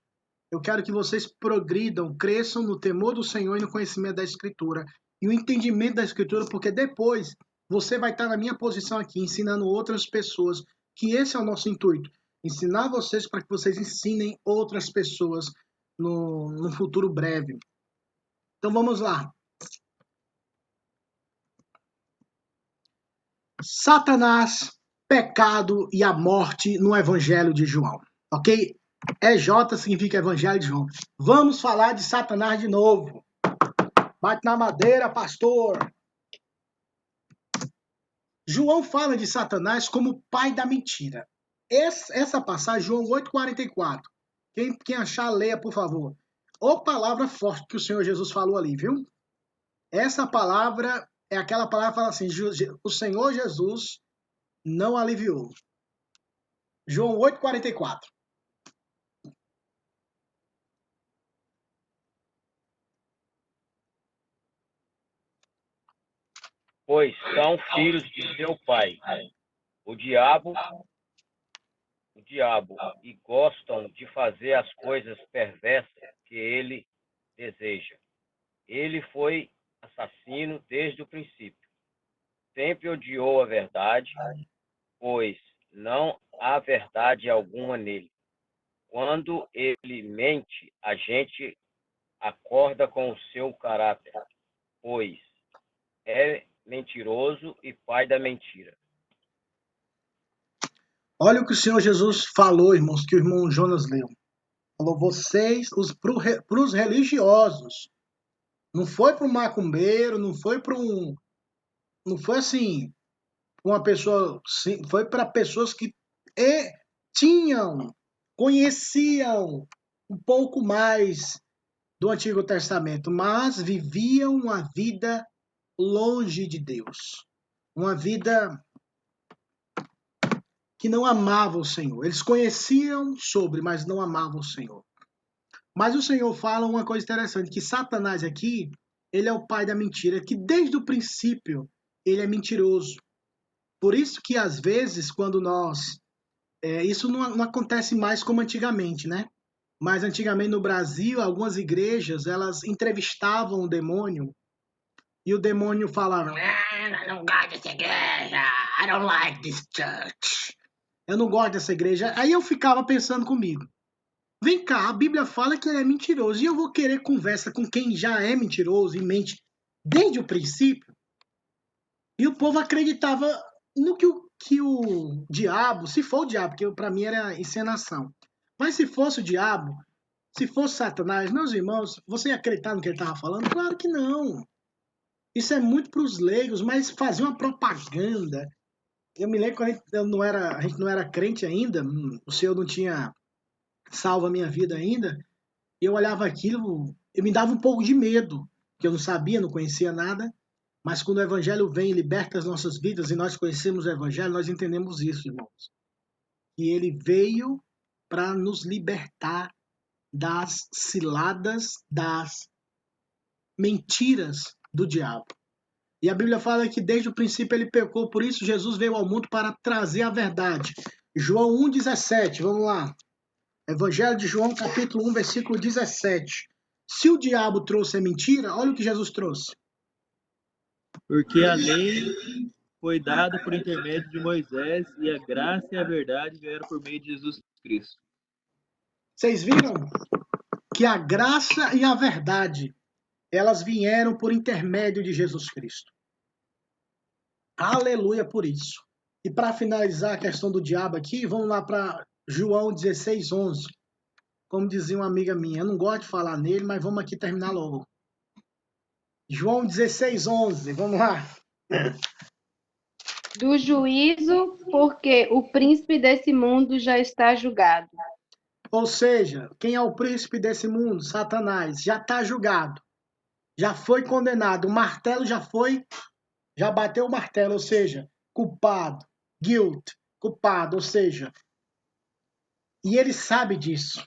Eu quero que vocês progridam, cresçam no temor do Senhor e no conhecimento da Escritura e o entendimento da Escritura, porque depois você vai estar na minha posição aqui, ensinando outras pessoas, que esse é o nosso intuito, ensinar vocês para que vocês ensinem outras pessoas no futuro breve. Então vamos lá. Satanás, pecado e a morte no Evangelho de João, ok? EJ significa Evangelho de João. Vamos falar de Satanás de novo. Bate na madeira, pastor. João fala de Satanás como pai da mentira. Essa passagem, João 8,44. Quem achar, leia, por favor. Ô palavra forte que o Senhor Jesus falou ali, viu? Essa palavra é aquela palavra que fala assim, o Senhor Jesus não aliviou. João 8,44. Pois são filhos de seu pai, o diabo, e gostam de fazer as coisas perversas que ele deseja. Ele foi assassino desde o princípio. Sempre odiou a verdade, pois não há verdade alguma nele. Quando ele mente, a gente acorda com o seu caráter, pois é mentiroso e pai da mentira. Olha o que o Senhor Jesus falou, irmãos, que o irmão Jonas leu. Falou, vocês, para os religiosos. Não foi para um macumbeiro, não foi assim, uma pessoa, foi para pessoas que conheciam um pouco mais do Antigo Testamento, mas viviam uma vida longe de Deus. Uma vida que não amava o Senhor. Eles conheciam sobre, mas não amavam o Senhor. Mas o Senhor fala uma coisa interessante, que Satanás aqui, ele é o pai da mentira, que desde o princípio ele é mentiroso. Por isso que às vezes, quando isso não acontece mais como antigamente, né? Mas antigamente no Brasil, algumas igrejas, elas entrevistavam o demônio E o demônio falava, eu não gosto dessa igreja, I don't like this church. Eu não gosto dessa igreja. Aí eu ficava pensando comigo, vem cá, a Bíblia fala que ele é mentiroso, e eu vou querer conversa com quem já é mentiroso e mente desde o princípio? E o povo acreditava no que o diabo, se for o diabo, porque para mim era encenação, mas se fosse o diabo, se fosse Satanás, meus irmãos, você ia acreditar no que ele estava falando? Claro que não. Isso é muito para os leigos, mas fazer uma propaganda. Eu me lembro quando a gente não era crente ainda, o Senhor não tinha salvo a minha vida ainda, e eu olhava aquilo, eu me dava um pouco de medo, que eu não sabia, não conhecia nada, mas quando o Evangelho vem e liberta as nossas vidas, e nós conhecemos o Evangelho, nós entendemos isso, irmãos. E ele veio para nos libertar das ciladas, das mentiras do diabo. E a Bíblia fala que desde o princípio ele pecou, por isso Jesus veio ao mundo para trazer a verdade. João 1,17, vamos lá. Evangelho de João, capítulo 1, versículo 17. Se o diabo trouxe a mentira, olha o que Jesus trouxe. Porque a lei foi dada por intermédio de Moisés e a graça e a verdade vieram por meio de Jesus Cristo. Vocês viram que a graça e a verdade, elas vieram por intermédio de Jesus Cristo. Aleluia por isso. E para finalizar a questão do diabo aqui, vamos lá para João 16, 11. Como dizia uma amiga minha, eu não gosto de falar nele, mas vamos aqui terminar logo. João 16, 11, vamos lá. Do juízo, porque o príncipe desse mundo já está julgado. Ou seja, quem é o príncipe desse mundo? Satanás. Já está julgado. Já foi condenado. O martelo já bateu o martelo, ou seja, culpado. Guilt, culpado, ou seja. E ele sabe disso.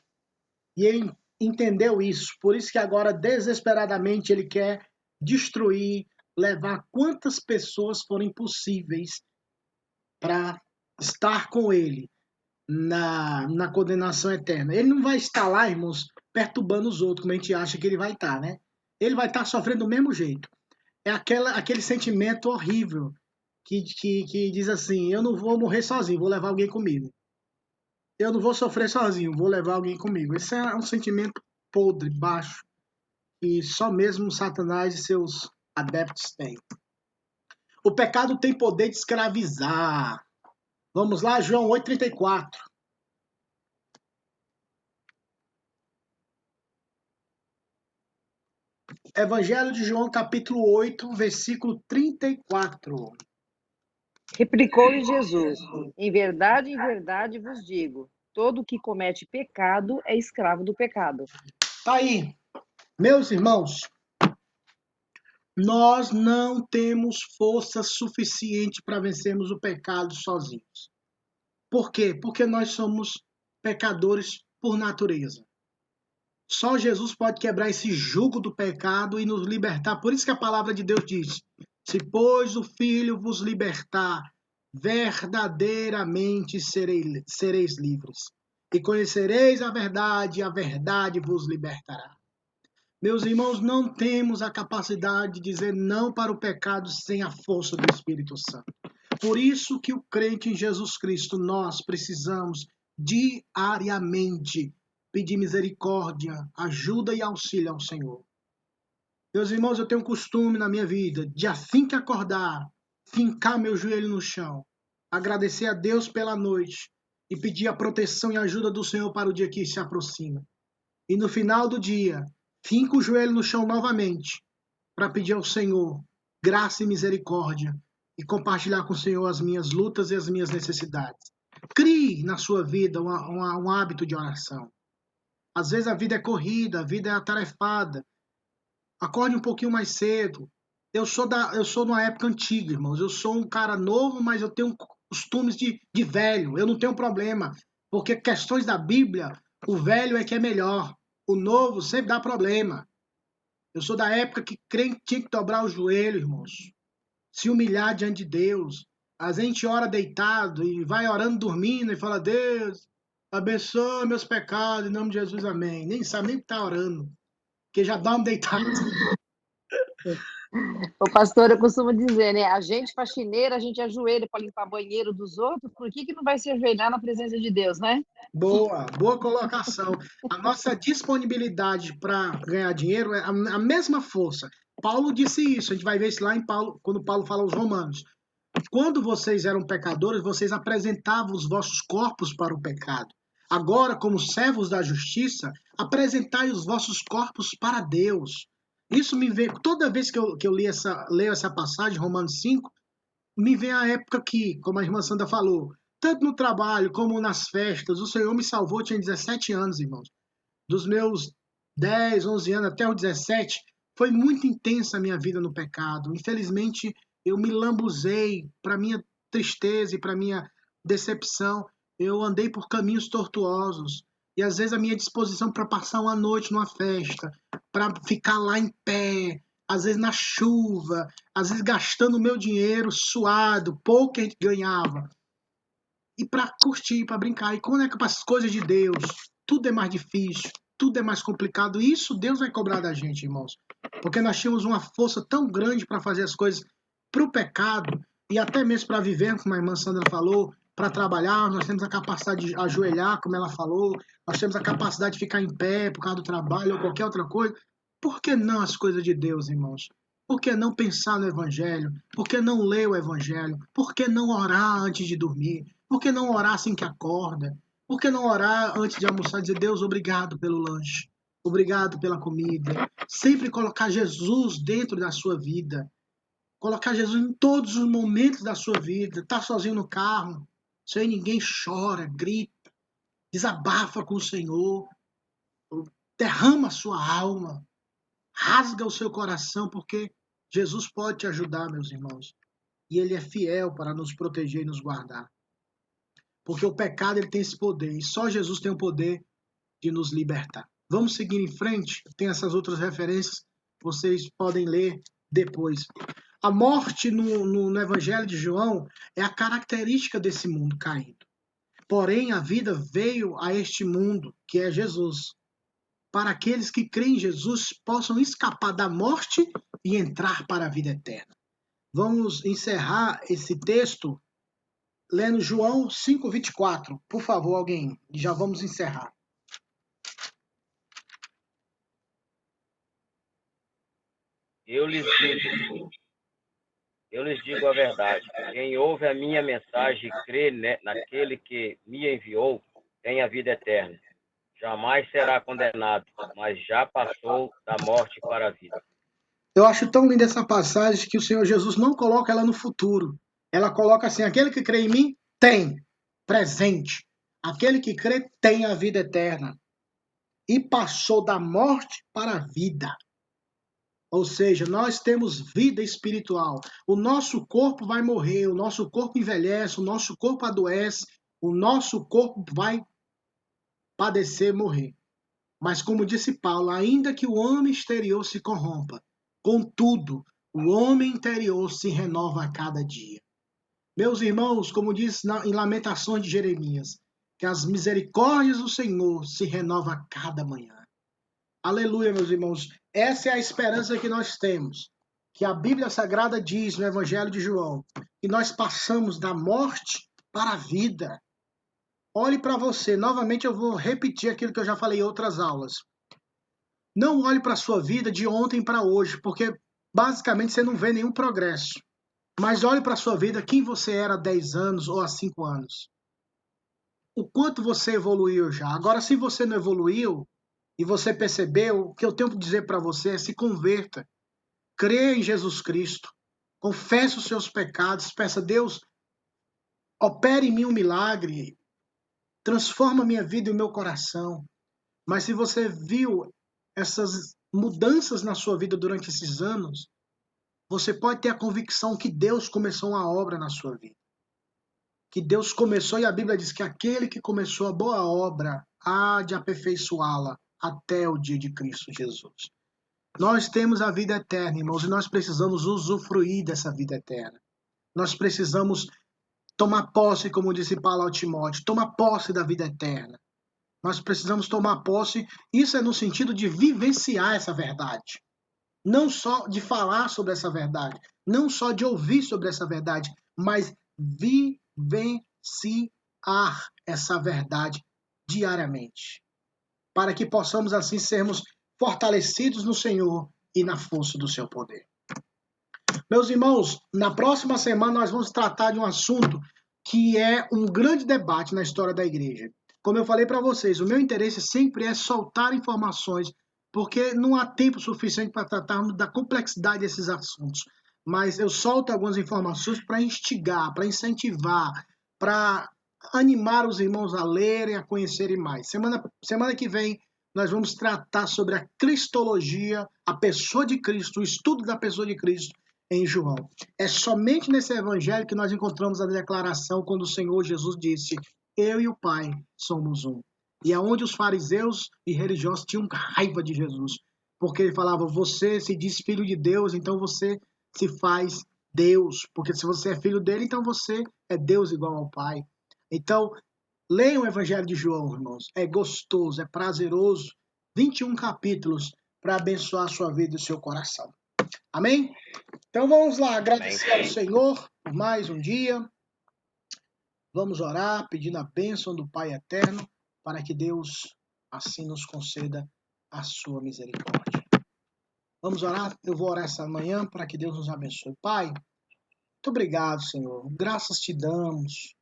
E ele entendeu isso. Por isso que agora, desesperadamente, ele quer destruir, levar quantas pessoas forem possíveis para estar com ele na condenação eterna. Ele não vai estar lá, irmãos, perturbando os outros, como a gente acha que ele vai estar, né? Ele vai estar sofrendo do mesmo jeito. É aquele sentimento horrível que diz assim, eu não vou morrer sozinho, vou levar alguém comigo. Eu não vou sofrer sozinho, vou levar alguém comigo. Esse é um sentimento podre, baixo, que só mesmo Satanás e seus adeptos têm. O pecado tem poder de escravizar. Vamos lá, João 8,34. Evangelho de João, capítulo 8, versículo 34. Replicou-lhe Jesus: em verdade vos digo, todo que comete pecado é escravo do pecado. Tá aí. Meus irmãos, nós não temos força suficiente para vencermos o pecado sozinhos. Por quê? Porque nós somos pecadores por natureza. Só Jesus pode quebrar esse jugo do pecado e nos libertar. Por isso que a palavra de Deus diz: se, pois, o Filho vos libertar, verdadeiramente sereis livres. E conhecereis a verdade vos libertará. Meus irmãos, não temos a capacidade de dizer não para o pecado sem a força do Espírito Santo. Por isso que o crente em Jesus Cristo, nós precisamos diariamente pedir misericórdia, ajuda e auxílio ao Senhor. Meus irmãos, eu tenho um costume na minha vida de assim que acordar, fincar meu joelho no chão, agradecer a Deus pela noite e pedir a proteção e ajuda do Senhor para o dia que se aproxima. E no final do dia, finco o joelho no chão novamente para pedir ao Senhor graça e misericórdia e compartilhar com o Senhor as minhas lutas e as minhas necessidades. Crie na sua vida um hábito de oração. Às vezes a vida é corrida, a vida é atarefada. Acorde um pouquinho mais cedo. Eu sou de uma época antiga, irmãos. Eu sou um cara novo, mas eu tenho costumes de velho. Eu não tenho problema. Porque questões da Bíblia, o velho é que é melhor. O novo sempre dá problema. Eu sou da época que crente tinha que dobrar o joelho, irmãos. Se humilhar diante de Deus. A gente ora deitado e vai orando dormindo e fala, Deus, abençoa meus pecados, em nome de Jesus, amém. Nem sabe nem o que está orando, porque já dorme deitado. O pastor, eu costumo dizer, né? A gente faxineira, a gente ajoelha para limpar banheiro dos outros, por que não vai se ajoelhar na presença de Deus, né? Boa colocação. A nossa disponibilidade para ganhar dinheiro é a mesma força. Paulo disse isso, a gente vai ver isso lá em Paulo, quando Paulo fala aos Romanos. Quando vocês eram pecadores, vocês apresentavam os vossos corpos para o pecado. Agora, como servos da justiça, apresentai os vossos corpos para Deus. Isso me vem, toda vez que eu leio essa passagem, Romanos 5, me vem a época que, como a irmã Sandra falou, tanto no trabalho como nas festas, o Senhor me salvou, eu tinha 17 anos, irmãos. Dos meus 10, 11 anos até os 17, foi muito intensa a minha vida no pecado. Infelizmente, eu me lambuzei, para minha tristeza e para minha decepção, eu andei por caminhos tortuosos. E às vezes a minha disposição para passar uma noite numa festa, para ficar lá em pé, às vezes na chuva, às vezes gastando o meu dinheiro suado, pouco que a gente ganhava, e para curtir, para brincar. E quando é que para as coisas de Deus, tudo é mais difícil, tudo é mais complicado. E isso Deus vai cobrar da gente, irmãos. Porque nós tínhamos uma força tão grande para fazer as coisas para o pecado e até mesmo para viver, como a irmã Sandra falou, para trabalhar. Nós temos a capacidade de ajoelhar, como ela falou. Nós temos a capacidade de ficar em pé por causa do trabalho ou qualquer outra coisa. Por que não as coisas de Deus, irmãos? Por que não pensar no Evangelho? Por que não ler o Evangelho? Por que não orar antes de dormir? Por que não orar assim que acorda? Por que não orar antes de almoçar e dizer, Deus, obrigado pelo lanche, obrigado pela comida? Sempre colocar Jesus dentro da sua vida. Colocar Jesus em todos os momentos da sua vida. Tá sozinho no carro, sem ninguém, chora, grita, desabafa com o Senhor, derrama a sua alma, rasga o seu coração, porque Jesus pode te ajudar, meus irmãos. E Ele é fiel para nos proteger e nos guardar. Porque o pecado ele tem esse poder, e só Jesus tem o poder de nos libertar. Vamos seguir em frente, tem essas outras referências, vocês podem ler depois. A morte no Evangelho de João é a característica desse mundo caído. Porém, a vida veio a este mundo, que é Jesus, para aqueles que creem em Jesus possam escapar da morte e entrar para a vida eterna. Vamos encerrar esse texto lendo João 5:24. Por favor, alguém. Já vamos encerrar. Eu lhes digo a verdade. Quem ouve a minha mensagem e crê naquele que me enviou, tem a vida eterna. Jamais será condenado, mas já passou da morte para a vida. Eu acho tão linda essa passagem que o Senhor Jesus não coloca ela no futuro. Ela coloca assim, aquele que crê em mim tem presente. Aquele que crê tem a vida eterna. E passou da morte para a vida. Ou seja, nós temos vida espiritual. O nosso corpo vai morrer, o nosso corpo envelhece, o nosso corpo adoece, o nosso corpo vai padecer, morrer. Mas como disse Paulo, ainda que o homem exterior se corrompa, contudo, o homem interior se renova a cada dia. Meus irmãos, como diz em Lamentações de Jeremias, que as misericórdias do Senhor se renovam a cada manhã. Aleluia, meus irmãos. Essa é a esperança que nós temos. Que a Bíblia Sagrada diz no Evangelho de João, que nós passamos da morte para a vida. Olhe para você. Novamente eu vou repetir aquilo que eu já falei em outras aulas. Não olhe para a sua vida de ontem para hoje, porque basicamente você não vê nenhum progresso. Mas olhe para a sua vida quem você era há 10 anos ou há 5 anos. O quanto você evoluiu já. Agora, se você não evoluiu e você percebeu, o que eu tenho que dizer para você é se converta. Creia em Jesus Cristo. Confesse os seus pecados. Peça a Deus, opere em mim um milagre. Transforma a minha vida e o meu coração. Mas se você viu essas mudanças na sua vida durante esses anos, você pode ter a convicção que Deus começou uma obra na sua vida. Que Deus começou, e a Bíblia diz que aquele que começou a boa obra há de aperfeiçoá-la até o dia de Cristo Jesus. Nós temos a vida eterna, irmãos, e nós precisamos usufruir dessa vida eterna. Nós precisamos tomar posse, como disse Paulo ao Timóteo, tomar posse da vida eterna. Nós precisamos tomar posse, isso é no sentido de vivenciar essa verdade. não só de falar sobre essa verdade, não só de ouvir sobre essa verdade, mas vivenciar essa verdade diariamente, para que possamos assim sermos fortalecidos no Senhor e na força do seu poder. Meus irmãos, na próxima semana nós vamos tratar de um assunto que é um grande debate na história da igreja. Como eu falei para vocês, o meu interesse sempre é soltar informações, porque não há tempo suficiente para tratarmos da complexidade desses assuntos. Mas eu solto algumas informações para instigar, para incentivar, para animar os irmãos a lerem, a conhecerem mais. Semana que vem nós vamos tratar sobre a cristologia, a pessoa de Cristo, o estudo da pessoa de Cristo em João. É somente nesse evangelho que nós encontramos a declaração quando o Senhor Jesus disse: eu e o Pai somos um. E aonde os fariseus e religiosos tinham raiva de Jesus, porque ele falava: você se diz filho de Deus, então você se faz Deus, porque se você é filho dele, então você é Deus igual ao Pai. Então, leiam o Evangelho de João, irmãos. É gostoso, é prazeroso. 21 capítulos para abençoar a sua vida e o seu coração. Amém? Então vamos lá, agradecer ao Senhor por mais um dia. Vamos orar pedindo a bênção do Pai Eterno para que Deus assim nos conceda a sua misericórdia. Vamos orar? Eu vou orar essa manhã para que Deus nos abençoe. Pai, muito obrigado, Senhor. Graças te damos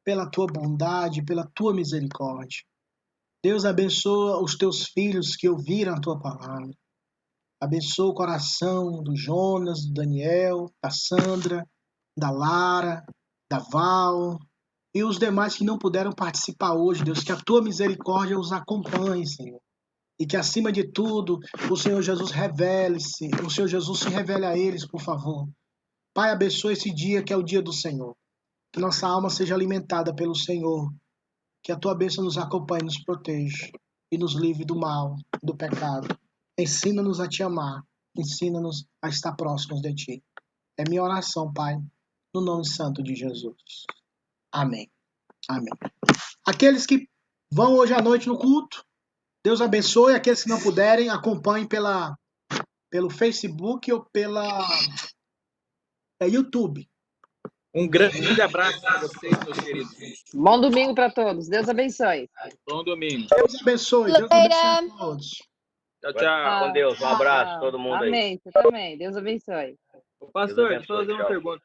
pela tua bondade, pela tua misericórdia. Deus abençoa os teus filhos que ouviram a tua palavra. Abençoa o coração do Jonas, do Daniel, da Sandra, da Lara, da Val e os demais que não puderam participar hoje, Deus. Que a tua misericórdia os acompanhe, Senhor. E que, acima de tudo, o Senhor Jesus revele-se, o Senhor Jesus se revele a eles, por favor. Pai, abençoa esse dia que é o dia do Senhor. Que nossa alma seja alimentada pelo Senhor. Que a tua bênção nos acompanhe, nos proteja e nos livre do mal, do pecado. Ensina-nos a te amar. Ensina-nos a estar próximos de ti. É minha oração, Pai, no nome santo de Jesus. Amém. Amém. Aqueles que vão hoje à noite no culto, Deus abençoe. Aqueles que não puderem, acompanhem pelo Facebook ou pela YouTube. Um grande abraço para vocês, meus queridos. Bom domingo para todos. Deus abençoe. Bom domingo. Deus abençoe. Deus abençoe a todos. Tchau, tchau. Com Deus. Um abraço a todo mundo aí. Amém. Você também. Deus abençoe. Pastor, Deus deixa eu fazer uma abençoe, tchau. pergunta.